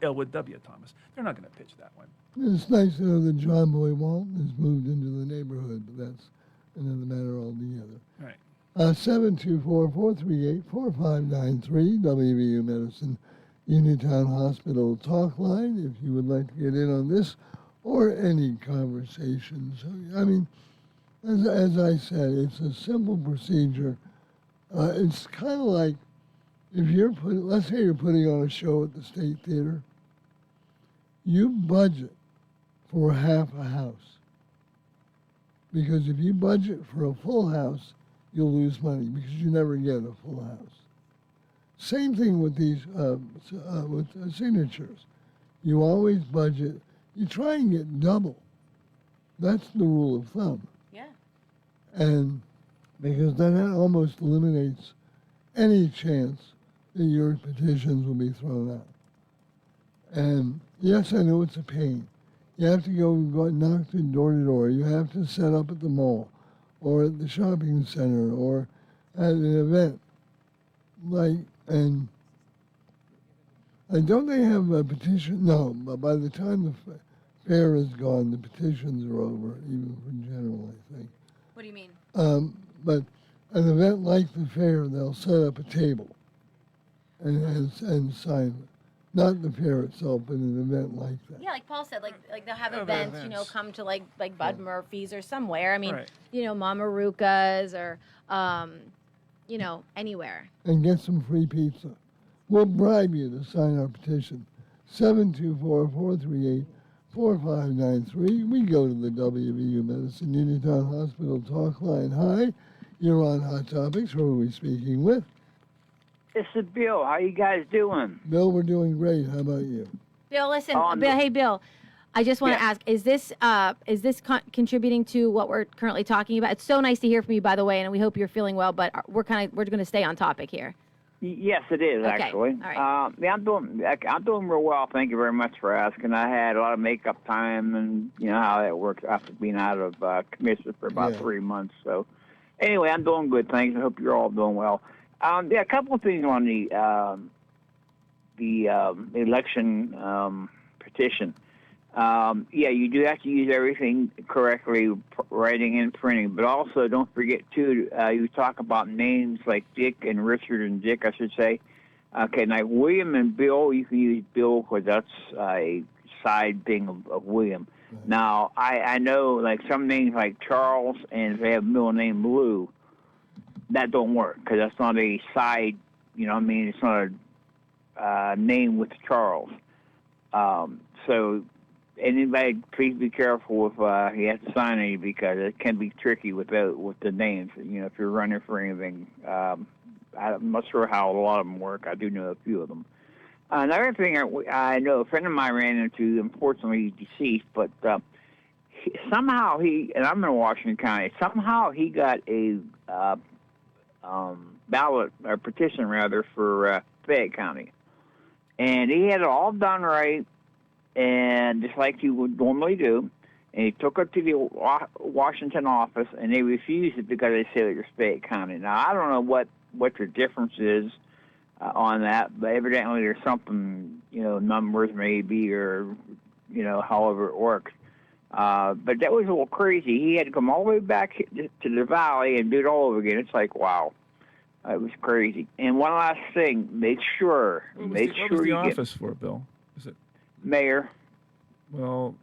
Elwood W. Thomas. They're not going to pitch that one. It's nice to know that John Boy Walton has moved into the neighborhood, but that's another matter altogether. Right. 724-438-4593, WVU Medicine Uniontown Hospital talk line, if you would like to get in on this or any conversation. So, I mean, as I said, it's a simple procedure. It's kind of like if let's say you're putting on a show at the State Theater, you budget for half a house. Because if you budget for a full house, you'll lose money because you never get a full house. Same thing with these signatures. You always budget. You try and get double. That's the rule of thumb. Yeah. And because then that almost eliminates any chance that your petitions will be thrown out. And yes, I know it's a pain. You have to go knock to door to door. You have to set up at the mall or at the shopping center or at an event. And don't they have a petition? No, but by the time the fair is gone, the petitions are over, even for general, I think. What do you mean? But an event like the fair, they'll set up a table and sign it. Not the fair itself, but an event like that. Yeah, like Paul said, like they'll have Oh, events, events. come to like Bud Murphy's or somewhere. I mean, Right. Mama Ruka's or, anywhere. And get some free pizza. We'll bribe you to sign our petition. 724-438-4593. We go to the WVU Medicine Uniontown Hospital talk line. Hi, you're on Hot Topics. Who are we speaking with? This is Bill. How you guys doing? Bill, we're doing great. How about you? Bill, listen. Bill, hey, Bill. I just want to ask: is this contributing to what we're currently talking about? It's so nice to hear from you, by the way, and we hope you're feeling well. But we're going to stay on topic here. Yes, it is actually. All right. Yeah, I'm doing real well. Thank you very much for asking. I had a lot of makeup time, and you know how that works after being out of commission for about 3 months. So, anyway, I'm doing good. Thanks. I hope you're all doing well. A couple of things on the election petition. You do have to use everything correctly, writing and printing, but also don't forget, too, you talk about names like Dick and Richard and Dick, I should say. Okay, now William and Bill, you can use Bill because that's a side thing of William. Right. Now, I know like some names like Charles, and if they have a middle name Lou, that don't work because that's not a side, you know what I mean? It's not a name with Charles. So anybody, please be careful if you have to sign any because it can be tricky with the names. You know, if you're running for anything, I'm not sure how a lot of them work. I do know a few of them. Another thing I know a friend of mine ran into, unfortunately he's deceased, but somehow and I'm in Washington County, somehow he got a ballot, or petition rather, for Fayette County. And he had it all done right, and just like you would normally do, and he took it to the Washington office, and they refused it because they said it was Fayette County. Now, I don't know what the difference is on that, but evidently there's something, numbers maybe, or, however it works. But that was a little crazy. He had to come all the way back to the valley and do it all over again. It's like, wow. It was crazy. And one last thing, make sure What was the office for, Bill? Is it mayor? Well,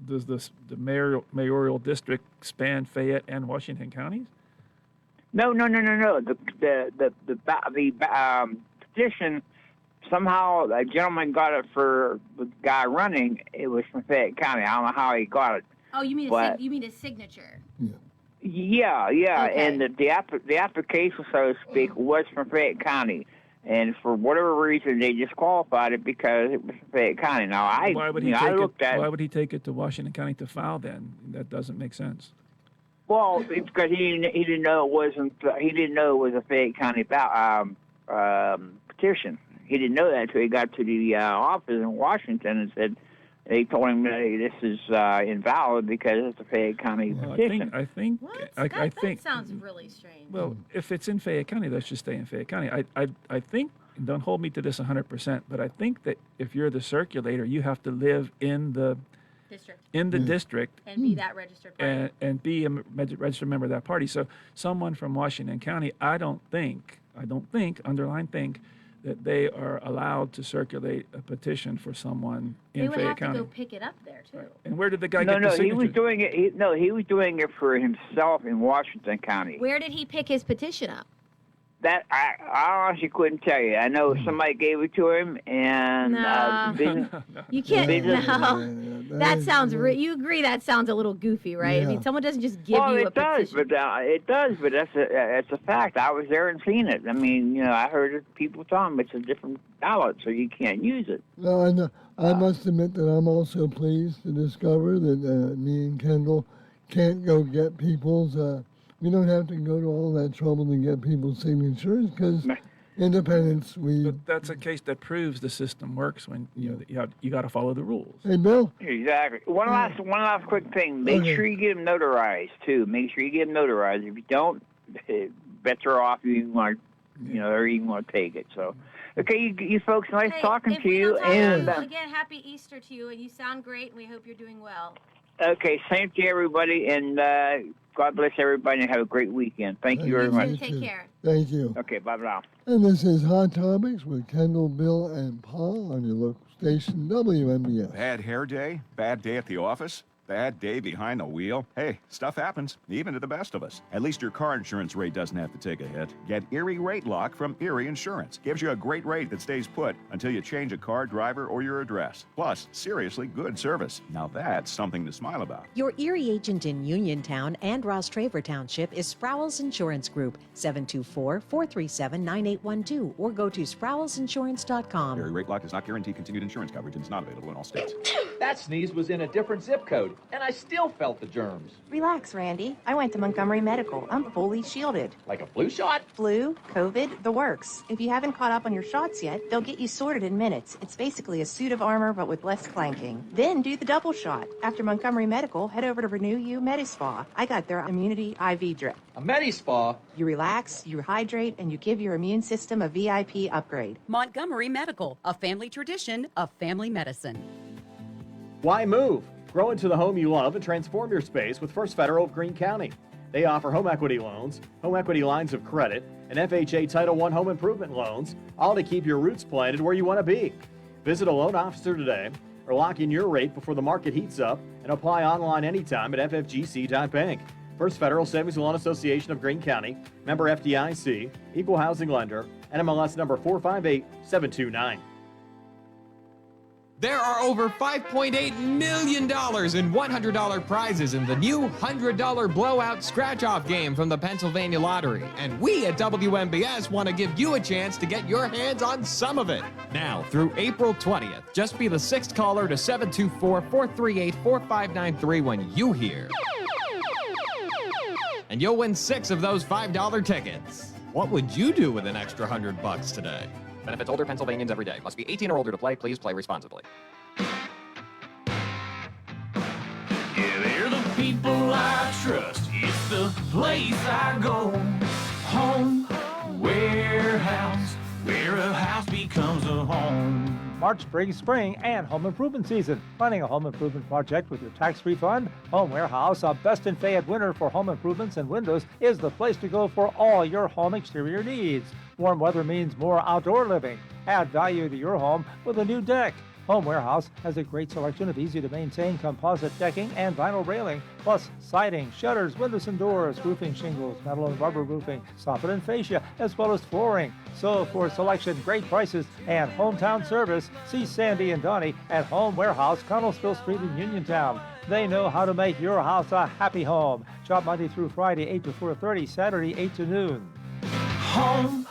does the mayoral district span Fayette and Washington counties? No. The petition, somehow a gentleman got it for the guy running. It was from Fayette County. I don't know how he got it. Oh, you mean a signature? Yeah, Okay. And the application, so to speak, was from Fayette County, and for whatever reason, they disqualified it because it was from Fayette County. Now, Why would he take it to Washington County to file then? That doesn't make sense. Well, it's because he didn't know it wasn't. He didn't know it was a Fayette County petition. He didn't know that until he got to the office in Washington and said. They told him hey, this is invalid because it's a Fayette County petition. I think. That sounds really strange. Well, if it's in Fayette County, let's just stay in Fayette County. I think, and don't hold me to this 100%, but I think that if you're the circulator, you have to live in the district and be that registered party. And be a registered member of that party. So someone from Washington County, I don't think, underline think, that they are allowed to circulate a petition for someone in Fayette County. They would have to go pick it up there, too. And where did the guy get the signature? He was doing it. He was doing it for himself in Washington County. Where did he pick his petition up? That I honestly couldn't tell you. I know somebody gave it to him, and you can't. That sounds. You agree that sounds a little goofy, right? Yeah. I mean, someone doesn't just give you a petition. It does, but that's a fact. I was there and seen it. I mean, I heard people tell them it's a different ballot, so you can't use it. No, I must admit that I'm also pleased to discover that me and Kendall can't go get people's. We don't have to go to all that trouble to get people's signatures because independents. But that's a case that proves the system works when you got to follow the rules. Hey, Bill. Exactly. One last quick thing. Make sure you get them notarized too. Make sure you get them notarized. If you don't, better off you want, or you want to take it. So, okay, you folks, nice talking to you. And again, happy Easter to you, and you sound great. And we hope you're doing well. Okay, same to everybody, and God bless everybody, and have a great weekend. Thank you very much. Take care. Thank you. Okay, bye-bye. And this is Hot Topics with Kendall, Bill, and Paul on your local station, WMBS. Bad hair day? Bad day at the office? bad day behind the wheel? Hey, stuff happens, even to the best of us. At least your car insurance rate doesn't have to take a hit. Get Erie Rate Lock from Erie Insurance. Gives you a great rate that stays put until you change a car, driver, or your address. Plus, seriously good service. Now that's something to smile about. Your Erie agent in Uniontown and Ross Traver Township is Sproul's Insurance Group, 724-437-9812, or go to sproulsinsurance.com. Erie Rate Lock does not guarantee continued insurance coverage and is not available in all states. That sneeze was in a different zip code, and I still felt the germs. Relax, Randy. I went to Montgomery Medical. I'm fully shielded. Like a flu shot? Flu, COVID, the works. If you haven't caught up on your shots yet, they'll get you sorted in minutes. It's basically a suit of armor, but with less clanking. Then do the double shot. After Montgomery Medical, head over to Renew You Medispa. I got their immunity IV drip. A Medispa? You relax, you hydrate, and you give your immune system a VIP upgrade. Montgomery Medical, a family tradition of family medicine. Why move? Grow into the home you love and transform your space with First Federal of Greene County. They offer home equity loans, home equity lines of credit, and FHA Title I home improvement loans, all to keep your roots planted where you want to be. Visit a loan officer today or lock in your rate before the market heats up and apply online anytime at ffgc.bank. First Federal Savings and Loan Association of Greene County, member FDIC, equal housing lender, NMLS number 458729. There are over $5.8 million in $100 prizes in the new $100 blowout scratch-off game from the Pennsylvania Lottery. And we at WMBS want to give you a chance to get your hands on some of it. Now, through April 20th, just be the sixth caller to 724-438-4593 when you hear. And you'll win 6 of those $5 tickets. What would you do with an extra $100 today? Benefits older Pennsylvanians every day. Must be 18 or older to play. Please play responsibly. Yeah, they're the people I trust. It's the place I go. Home, warehouse, where a house becomes a home. March brings spring and home improvement season. Planning a home improvement project with your tax refund? Home Warehouse, a best in Fayette winner for home improvements and windows, is the place to go for all your home exterior needs. Warm weather means more outdoor living. Add value to your home with a new deck. Home Warehouse has a great selection of easy-to-maintain composite decking and vinyl railing, plus siding, shutters, windows and doors, roofing shingles, metal and rubber roofing, soffit and fascia, as well as flooring. So for selection, great prices, and hometown service, see Sandy and Donnie at Home Warehouse, Connellsville Street in Uniontown. They know how to make your house a happy home. Shop Monday through Friday, 8 to 4:30, Saturday, 8 to noon. Home,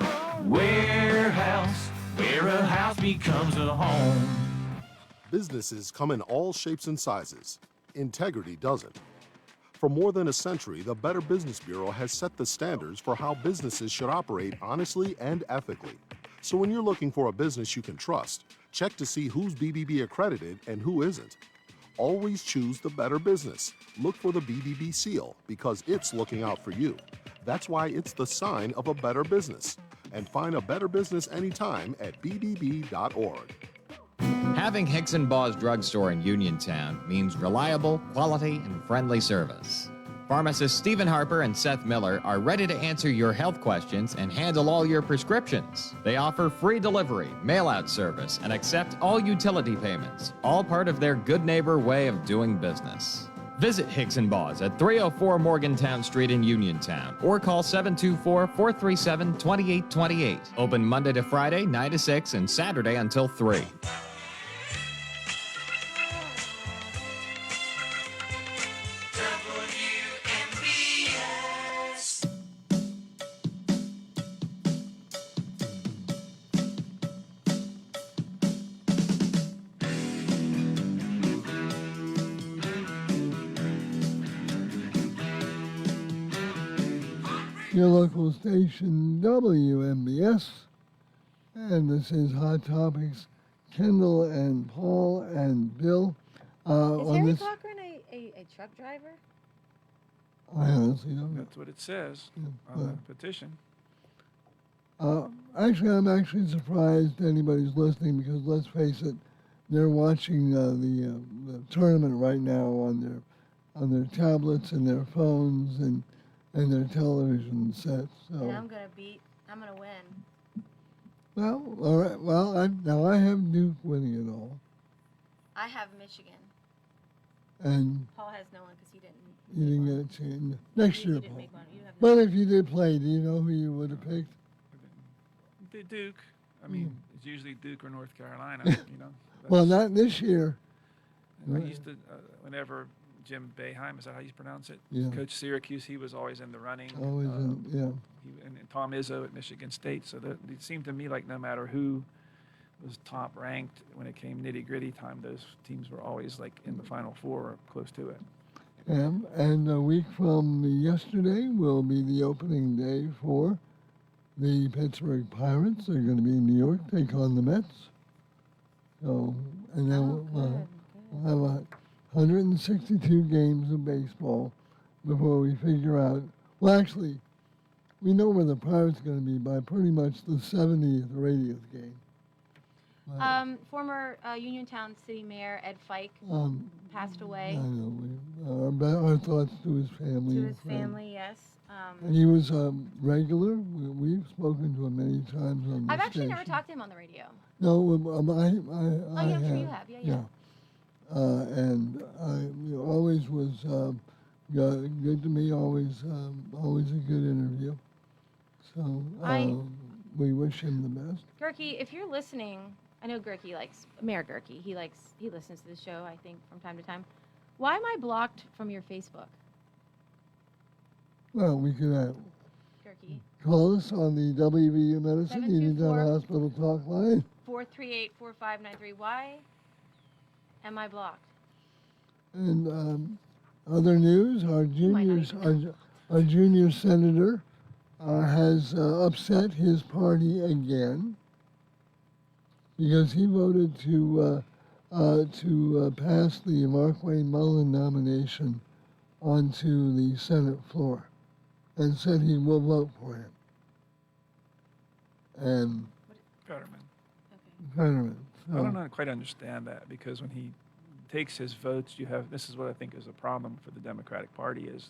warehouse, where a house becomes a home. Businesses come in all shapes and sizes. Integrity doesn't. For more than a century, the Better Business Bureau has set the standards for how businesses should operate honestly and ethically. So when you're looking for a business you can trust, check to see who's BBB accredited and who isn't. Always choose the Better Business. Look for the BBB seal because it's looking out for you. That's why it's the sign of a better business. And find a better business anytime at bbb.org. Having Hicks & Baugh's drugstore in Uniontown means reliable, quality, and friendly service. Pharmacists Stephen Harper and Seth Miller are ready to answer your health questions and handle all your prescriptions. They offer free delivery, mail-out service, and accept all utility payments, all part of their good neighbor way of doing business. Visit Hicks & Baugh's at 304 Morgantown Street in Uniontown or call 724-437-2828. Open Monday to Friday, 9 to 6, and Saturday until 3. Your local station, WMBS. And this is Hot Topics. Kendall and Paul and Bill. Is Harry Cochran a truck driver? I honestly don't know. That's what it says on the petition. Actually, I'm actually surprised anybody's listening because let's face it, they're watching the tournament right now on their tablets and their phones and their television sets. So. And I'm gonna win. Well, all right. Well, I have Duke winning it all. I have Michigan. And Paul has no one because he didn't. you didn't get a chance. Next year, didn't Paul. make one. You have no But if you did play, do you know who you would have picked? Duke. I mean, it's usually Duke or North Carolina. Well, not this year. And I used to, whenever Jim Boeheim, is that how you pronounce it? Yeah. Coach Syracuse, he was always in the running. Always yeah. And Tom Izzo at Michigan State. So it seemed to me like no matter who was top ranked when it came nitty gritty time, those teams were always like in the Final Four or close to it. And a week from yesterday will be the opening day for the Pittsburgh Pirates. They're going to be in New York, take on the Mets. So, and then we'll have 162 games of baseball before we figure out. Well, actually, we know where the Pirates are going to be by pretty much the 70th or 80th game. Former Uniontown City Mayor Ed Fike passed away. I know. Our thoughts to his family. To and his friends. family, yes. And he was a regular. We've spoken to him many times on the I've actually station. never talked to him on the radio. No, I I'm have. sure you have. Yeah. And always was good to me. Always a good interview. So we wish him the best. Gerke, if you're listening, I know Gerke likes Mayor Gerke. He listens to the show, I think, from time to time. Why am I blocked from your Facebook? Well, we could Gerke. call us on the WVU Medicine Uniontown Hospital talk line. 438-4593. Why am I blocked? And other news: our junior senator has upset his party again because he voted to pass the Markwayne Mullen nomination onto the Senate floor, and said he will vote for him. And Fetterman. I don't quite understand that, because when he takes his votes, this is what I think is a problem for the Democratic Party is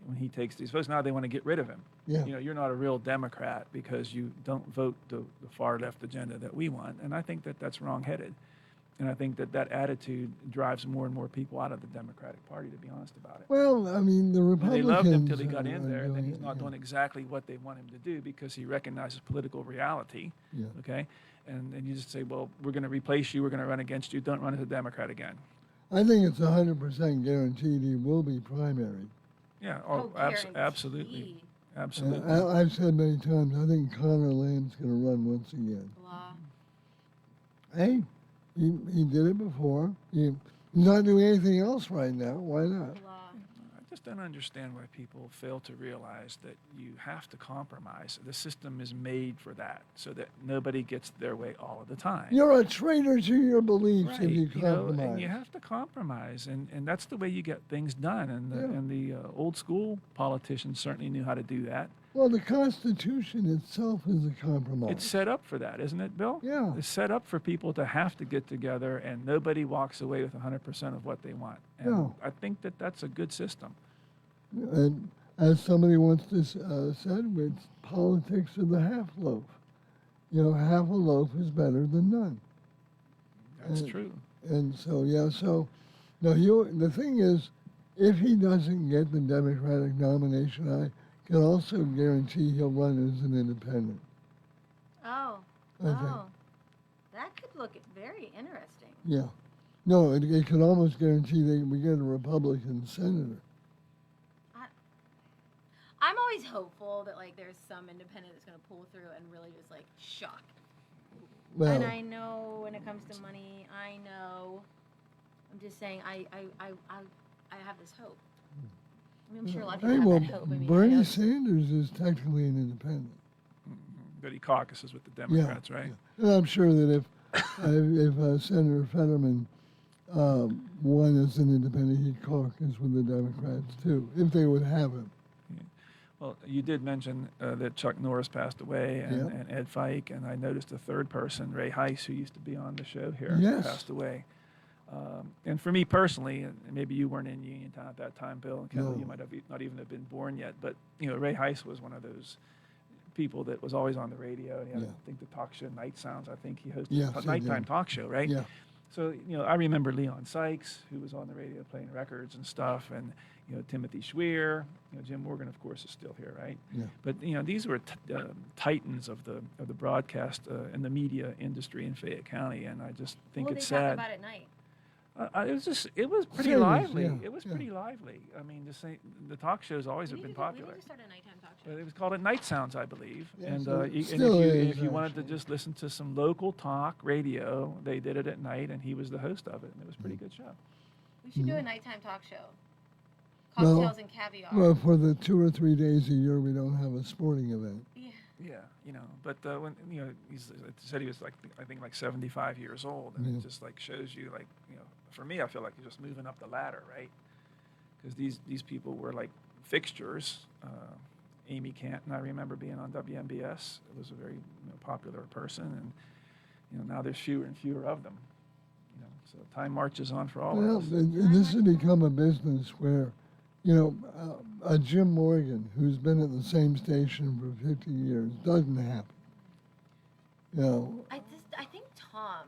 when he takes these votes, now they want to get rid of him. Yeah. You're not a real Democrat because you don't vote the far left agenda that we want. And I think that that's wrong-headed. And I think that attitude drives more and more people out of the Democratic Party, to be honest about it. Well, I mean, the Republicans. They loved him till he got in there, and then he's not doing exactly what they want him to do because he recognizes political reality. Yeah. Okay? And you just say, well, we're going to replace you, we're going to run against you, don't run as a Democrat again. I think it's 100% guaranteed he will be primary. Yeah, absolutely. Absolutely. I've said many times, I think Connor Lamb's going to run once again. Hey, he did it before. He's not doing anything else right now. Why not? I just don't understand why people fail to realize that you have to compromise. The system is made for that, so that nobody gets their way all of the time. You're a traitor to your beliefs if you Right, compromise. and you have to compromise, and that's the way you get things done. And the old school politicians certainly knew how to do that. Well, the Constitution itself is a compromise. It's set up for that, isn't it, Bill? Yeah. It's set up for people to have to get together, and nobody walks away with 100% of what they want. And No. I think that that's a good system. And as somebody once said, it's politics of the half loaf. Half a loaf is better than none. That's true. And so, the thing is, if he doesn't get the Democratic nomination, I can also guarantee he'll run as an independent. Oh. I think. That could look very interesting. Yeah. No, it could almost guarantee that we get a Republican senator. I'm always hopeful that there's some independent that's going to pull through and really just shock. Well, and I know when it comes to money, I know. I'm just saying I have this hope. I mean, I'm sure a lot of people have that hope. I mean, Bernie Sanders is technically an independent. But he caucuses with the Democrats, right? Yeah. And I'm sure that if Senator Fetterman won as an independent, he'd caucus with the Democrats too, if they would have him. Well, you did mention that Chuck Norris passed away and Ed Fike, and I noticed a third person, Ray Heiss, who used to be on the show here, passed away. And for me personally, and maybe you weren't in Uniontown at that time, Bill, and Kendall, you might have not even have been born yet, but Ray Heiss was one of those people that was always on the radio, and he had, I think, the talk show Night Sounds. I think he hosted a nighttime talk show, right? Yeah. So, I remember Leon Sykes, who was on the radio playing records and stuff, and, Timothy Schweer, Jim Morgan, of course, is still here, right? Yeah. But, these were titans of the broadcast and the media industry in Fayette County, and I just think it's sad. What do they talk about at night? It was pretty Serious, lively. yeah, It was yeah. pretty lively. I mean, the talk shows always have been popular. We need to start a nighttime talk show. It was called at Night Sounds, I believe. Yeah, And, so and still is, if you wanted to just listen to some local talk radio, they did it at night, and he was the host of it, and it was a pretty good show. We should do a nighttime talk show. Well, Cocktails and caviar. Well, for the 2 or 3 days a year, we don't have a sporting event. Yeah, but when he said he was I think 75 years old, and it just shows you for me, I feel like you're just moving up the ladder, right? Because these people were fixtures. Amy Canton, I remember being on WMBS. It was a very popular person, and now there's fewer and fewer of them. So time marches on for all of us. This has become a business where, a Jim Morgan who's been at the same station for 50 years doesn't happen. I think Tom.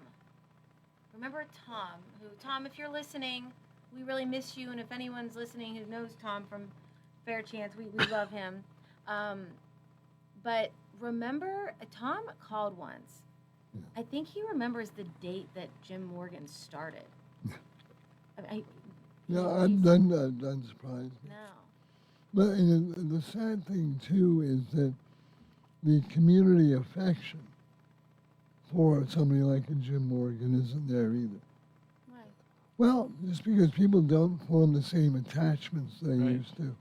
Remember Tom? Tom, if you're listening, we really miss you. And if anyone's listening who knows Tom from Fair Chance, we love him. But remember, Tom called once. Yeah. I think he remembers the date that Jim Morgan started. That doesn't surprise me. No. But the sad thing, too, is that the community affection for somebody like a Jim Morgan isn't there either. Why? Well, just because people don't form the same attachments they used to.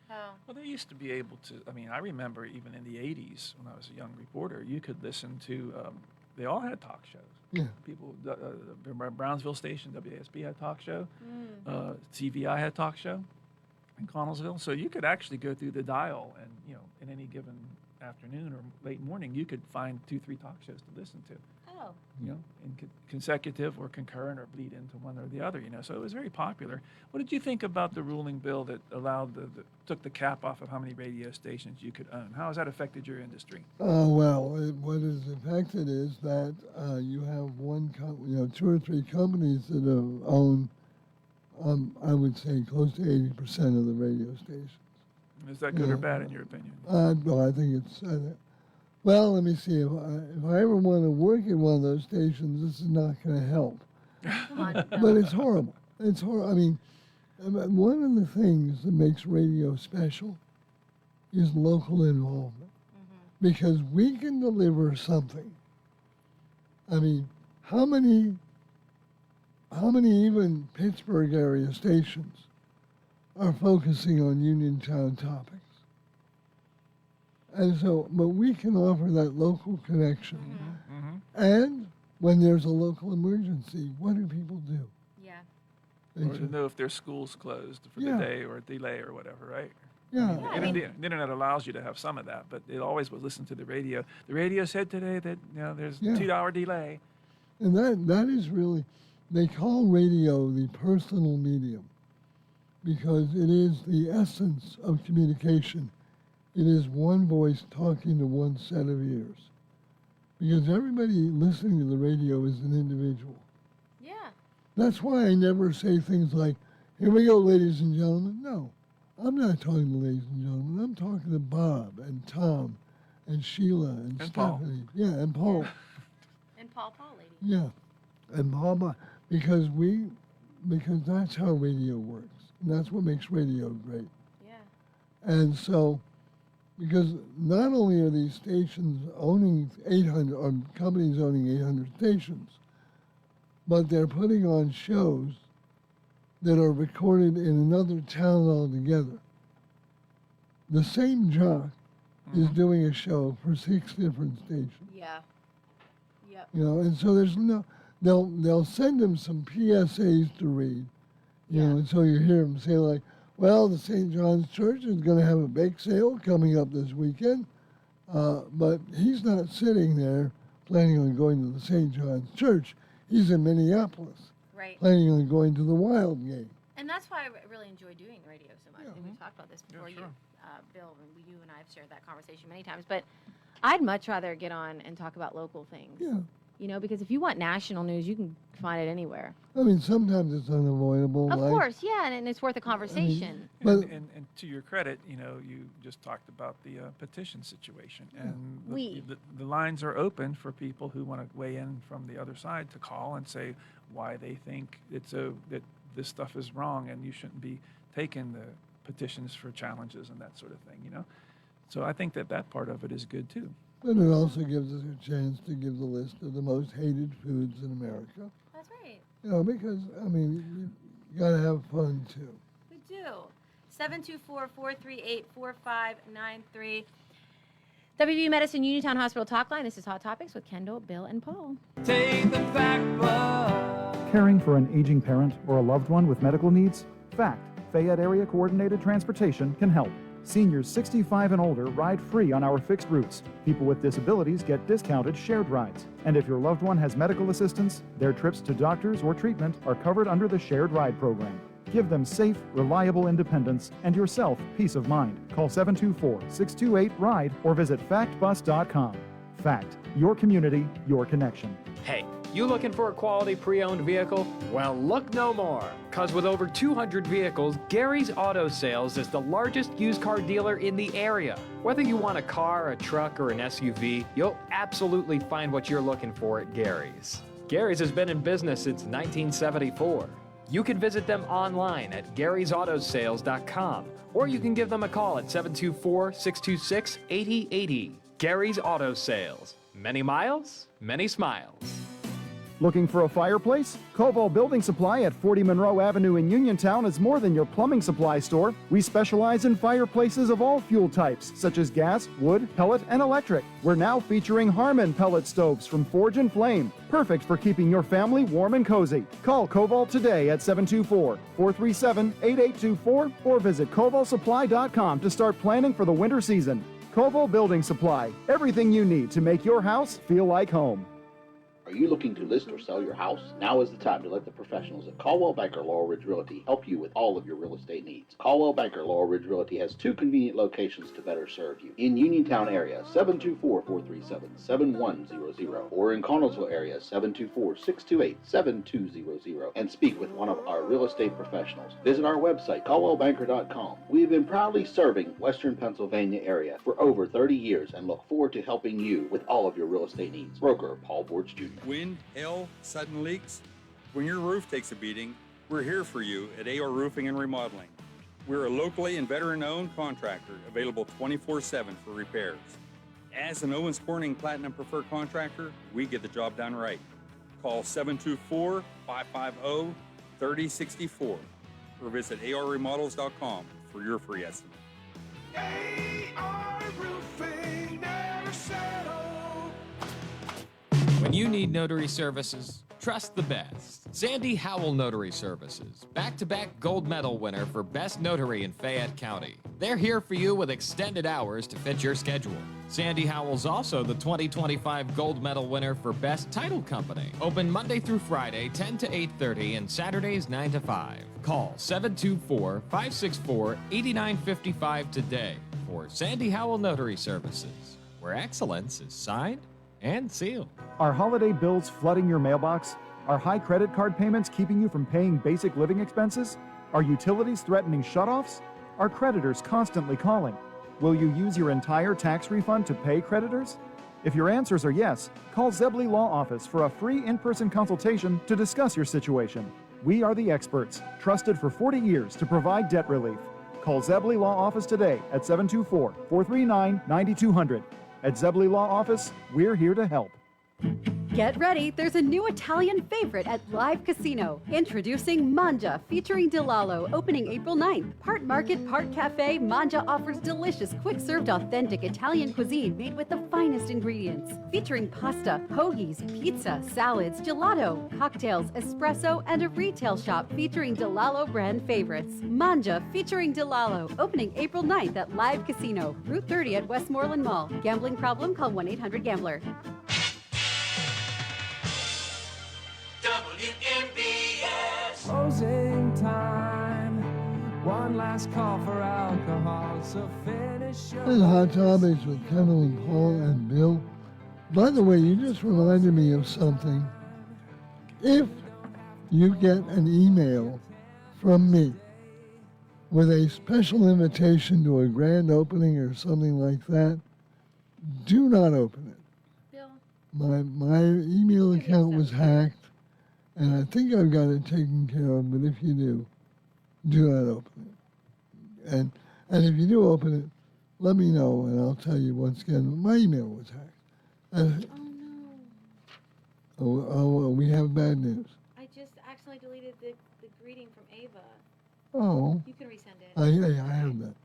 How? Well, they used to be able to. I mean, I remember even in the '80s when I was a young reporter, you could listen to. They all had talk shows. Yeah. People, the Brownsville station, WASB had talk show. CVI had talk show in Connellsville. So you could actually go through the dial, and in any given afternoon or late morning, you could find 2-3 talk shows to listen to. Oh. In consecutive or concurrent or bleed into one or the other. So it was very popular. What did you think about the ruling bill that allowed took the cap off of how many radio stations you could own? How has that affected your industry? What is affected is that you have 2 or 3 companies that have owned, I would say, close to 80% of the radio stations. Is that good or bad in your opinion? No, I think it's. Well, let me see. If I ever want to work in one of those stations, this is not going to help. Come on. But it's horrible. It's horrible. I mean, one of the things that makes radio special is local involvement. Because we can deliver something. I mean, how many even Pittsburgh area stations are focusing on Uniontown topics? And so, but we can offer that local connection. And when there's a local emergency, what do people do? Yeah. Or to know if their school's closed for the day or a delay or whatever, right? Yeah. The internet allows you to have some of that, but it always will listen to the radio. The radio said today that there's a 2-hour delay. And that is really, they call radio the personal medium because it is the essence of communication. It is one voice talking to one set of ears. Because everybody listening to the radio is an individual. Yeah. That's why I never say things like, here we go, ladies and gentlemen. No, I'm not talking to ladies and gentlemen. I'm talking to Bob and Tom and Sheila and Stephanie. Paul. Yeah, and Paul. And Paul, lady. Yeah, and Paul, because that's how radio works. And that's what makes radio great. Yeah. And so, because not only are these stations owning 800, or companies owning 800 stations, but they're putting on shows that are recorded in another town altogether. The same jock is doing a show for 6 different stations. Yeah. Yep. And so there's they'll send them some PSAs to read, and so you hear them say like, well, the St. John's Church is going to have a bake sale coming up this weekend, but he's not sitting there planning on going to the St. John's Church. He's in Minneapolis, planning on going to the Wild game. And that's why I really enjoy doing radio so much. And we've talked about this before. sure. Bill, and you and I have shared that conversation many times. But I'd much rather get on and talk about local things. Yeah. You know, because if you want national news, you can find it anywhere. I mean, sometimes it's unavoidable. Of like, course, yeah, and it's worth a conversation. And to your credit, you know, you just talked about the petition situation, and the lines are open for people who want to weigh in from the other side to call and say why they think that this stuff is wrong and you shouldn't be taking the petitions for challenges and that sort of thing. You know, so I think that part of it is good too. But it also gives us a chance to give the list of the most hated foods in America. That's right. You know, because, I mean, you got to have fun, too. We do. 724-438-4593. WVU Medicine Uniontown Hospital Talk Line. This is Hot Topics with Kendall, Bill, and Paul. Take the back bus. Caring for an aging parent or a loved one with medical needs? FACT, Fayette Area Coordinated Transportation, can help. Seniors 65 and older ride free on our fixed routes. People with disabilities get discounted shared rides. And if your loved one has medical assistance, their trips to doctors or treatment are covered under the shared ride program. Give them safe, reliable independence and yourself peace of mind. Call 724-628-RIDE or visit factbus.com. FACT, your community, your connection. Hey, you looking for a quality pre-owned vehicle? Well, look no more, because with over 200 vehicles, Gary's Auto Sales is the largest used car dealer in the area. Whether you want a car, a truck, or an SUV, you'll absolutely find what you're looking for at Gary's. Gary's has been in business since 1974. You can visit them online at garysautosales.com, or you can give them a call at 724-626-8080. Gary's Auto Sales. Many miles, many smiles. Looking for a fireplace? Koval Building Supply at 40 Monroe Avenue in Uniontown is more than your plumbing supply store. We specialize in fireplaces of all fuel types, such as gas, wood, pellet, and electric. We're now featuring Harmon pellet stoves from Forge and Flame, perfect for keeping your family warm and cozy. Call Koval today at 724-437-8824 or visit kovalsupply.com to start planning for the winter season. Koval Building Supply, everything you need to make your house feel like home. Are you looking to list or sell your house? Now is the time to let the professionals at Caldwell Banker Laurel Ridge Realty help you with all of your real estate needs. Caldwell Banker Laurel Ridge Realty has two convenient locations to better serve you. In Uniontown area, 724-437-7100, or in Connellsville area, 724-628-7200, and speak with one of our real estate professionals. Visit our website, caldwellbanker.com. We have been proudly serving Western Pennsylvania area for over 30 years and look forward to helping you with all of your real estate needs. Broker Paul Borge Jr. Wind, hail, sudden leaks. When your roof takes a beating, we're here for you at AR Roofing and Remodeling. We're a locally and veteran-owned contractor available 24/7 for repairs. As an Owens Corning Platinum Preferred Contractor, we get the job done right. Call 724-550-3064 or visit arremodels.com for your free estimate. AR Roofing, never settle. When you need notary services, trust the best. Sandy Howell Notary Services, back-to-back gold medal winner for Best Notary in Fayette County. They're here for you with extended hours to fit your schedule. Sandy Howell's also the 2025 gold medal winner for Best Title Company. Open Monday through Friday, 10 to 8:30, and Saturdays, 9 to 5. Call 724-564-8955 today for Sandy Howell Notary Services, where excellence is signed and sealed. Are holiday bills flooding your mailbox? Are high credit card payments keeping you from paying basic living expenses? Are utilities threatening shutoffs? Are creditors constantly calling? Will you use your entire tax refund to pay creditors? If your answers are yes, call Zebley Law Office for a free in-person consultation to discuss your situation. We are the experts, trusted for 40 years to provide debt relief. Call Zebley Law Office today at 724-439-9200. At Zebley Law Office, we're here to help. Get ready, there's a new Italian favorite at Live Casino. Introducing Mangia, featuring DeLallo, opening April 9th. Part market, part cafe, Mangia offers delicious, quick-served, authentic Italian cuisine made with the finest ingredients. Featuring pasta, hoagies, pizza, salads, gelato, cocktails, espresso, and a retail shop featuring DeLallo brand favorites. Mangia, featuring DeLallo, opening April 9th at Live Casino, Route 30 at Westmoreland Mall. Gambling problem? Call 1-800-GAMBLER. WMBS. Closing time. One last call for alcohol, so finish your This is Hot Topics with Kendall and Paul and Bill. By the way, you just reminded me of something. If you get an email from me with a special invitation to a grand opening or something like that, do not open it. Bill? My email account was hacked, and I think I've got it taken care of, but if you do not open it. And if you do open it, let me know, and I'll tell you once again, my email was hacked. We have bad news. I just accidentally deleted the greeting from Ava. Oh. You can resend it. I have that.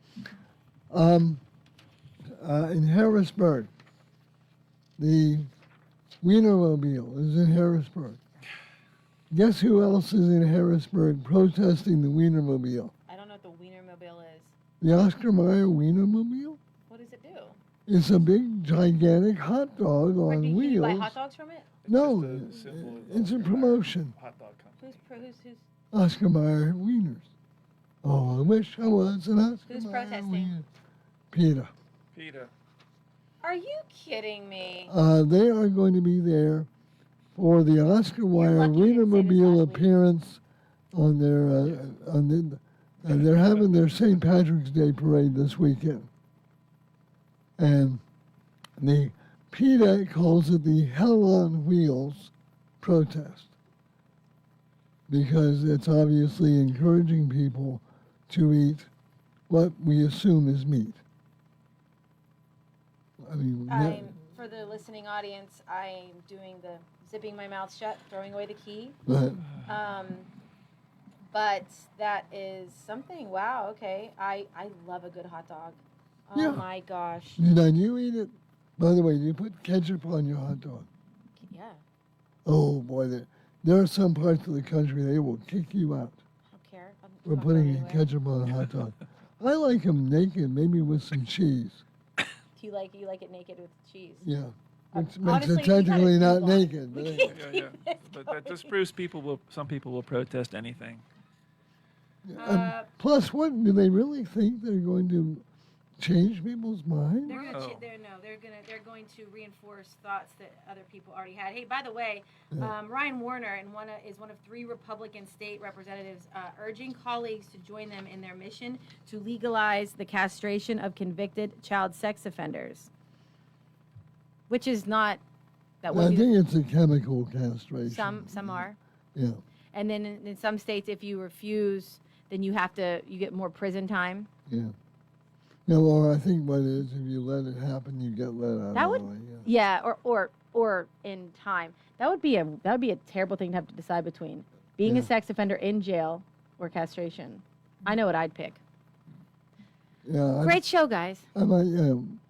In Harrisburg, the Wienermobile is in Harrisburg. Guess who else is in Harrisburg protesting the Wienermobile? I don't know what the Wienermobile is. The Oscar Mayer Wienermobile? What does it do? It's a big, gigantic hot dog on Can wheels. you buy hot dogs from it? No, it's a promotion. Who's Oscar Mayer Wieners. Oh, I wish I was an Oscar Who's Mayer protesting? Wiener. PETA. Are you kidding me? They are going to be there for the Oscar Mayer Wienermobile appearance on their they're having their St. Patrick's Day parade this weekend. And the PETA calls it the Hell on Wheels protest because it's obviously encouraging people to eat what we assume is meat. I mean, For the listening audience, I'm doing the zipping my mouth shut, throwing away the key. Right. But that is something. Wow, okay. I love a good hot dog. Oh Yeah. my gosh. Now, you eat it. By the way, do you put ketchup on your hot dog? Yeah. Oh, boy, there are some parts of the country they will kick you out I don't care. for putting ketchup on a hot dog. I like them naked, maybe with some cheese. Do you like it naked with cheese? Yeah. Which makes honestly, it we gotta technically not move on. naked. But anyway. Yeah. But that just proves some people will protest anything. Plus, what do they really think they're going to change people's minds? They're going to reinforce thoughts that other people already had. Hey, by the way, Ryan Warner is one of 3 Republican state representatives urging colleagues to join them in their mission to legalize the castration of convicted child sex offenders, which is not that. I think it's a chemical castration. Some are. Yeah. And then in some states, if you refuse, then you get more prison time. Yeah. No, or I think what it is, if you let it happen, you get let out. That would, early, or in time. That would be a terrible thing to have to decide between being a sex offender in jail or castration. I know what I'd pick. Yeah. Great show, guys. And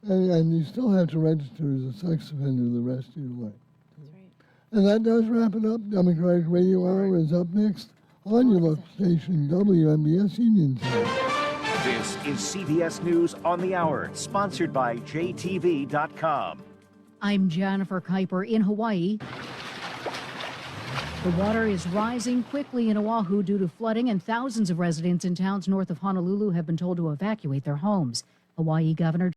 you still have to register as a sex offender the rest of your life. That's right. And that does wrap it up. Democratic Radio Hour is up next on your local station, WMBS Uniontown. This is CBS News on the Hour, sponsored by JTV.com. I'm Jennifer Kuiper in Hawaii. The water is rising quickly in Oahu due to flooding, and thousands of residents in towns north of Honolulu have been told to evacuate their homes. Hawaii Governor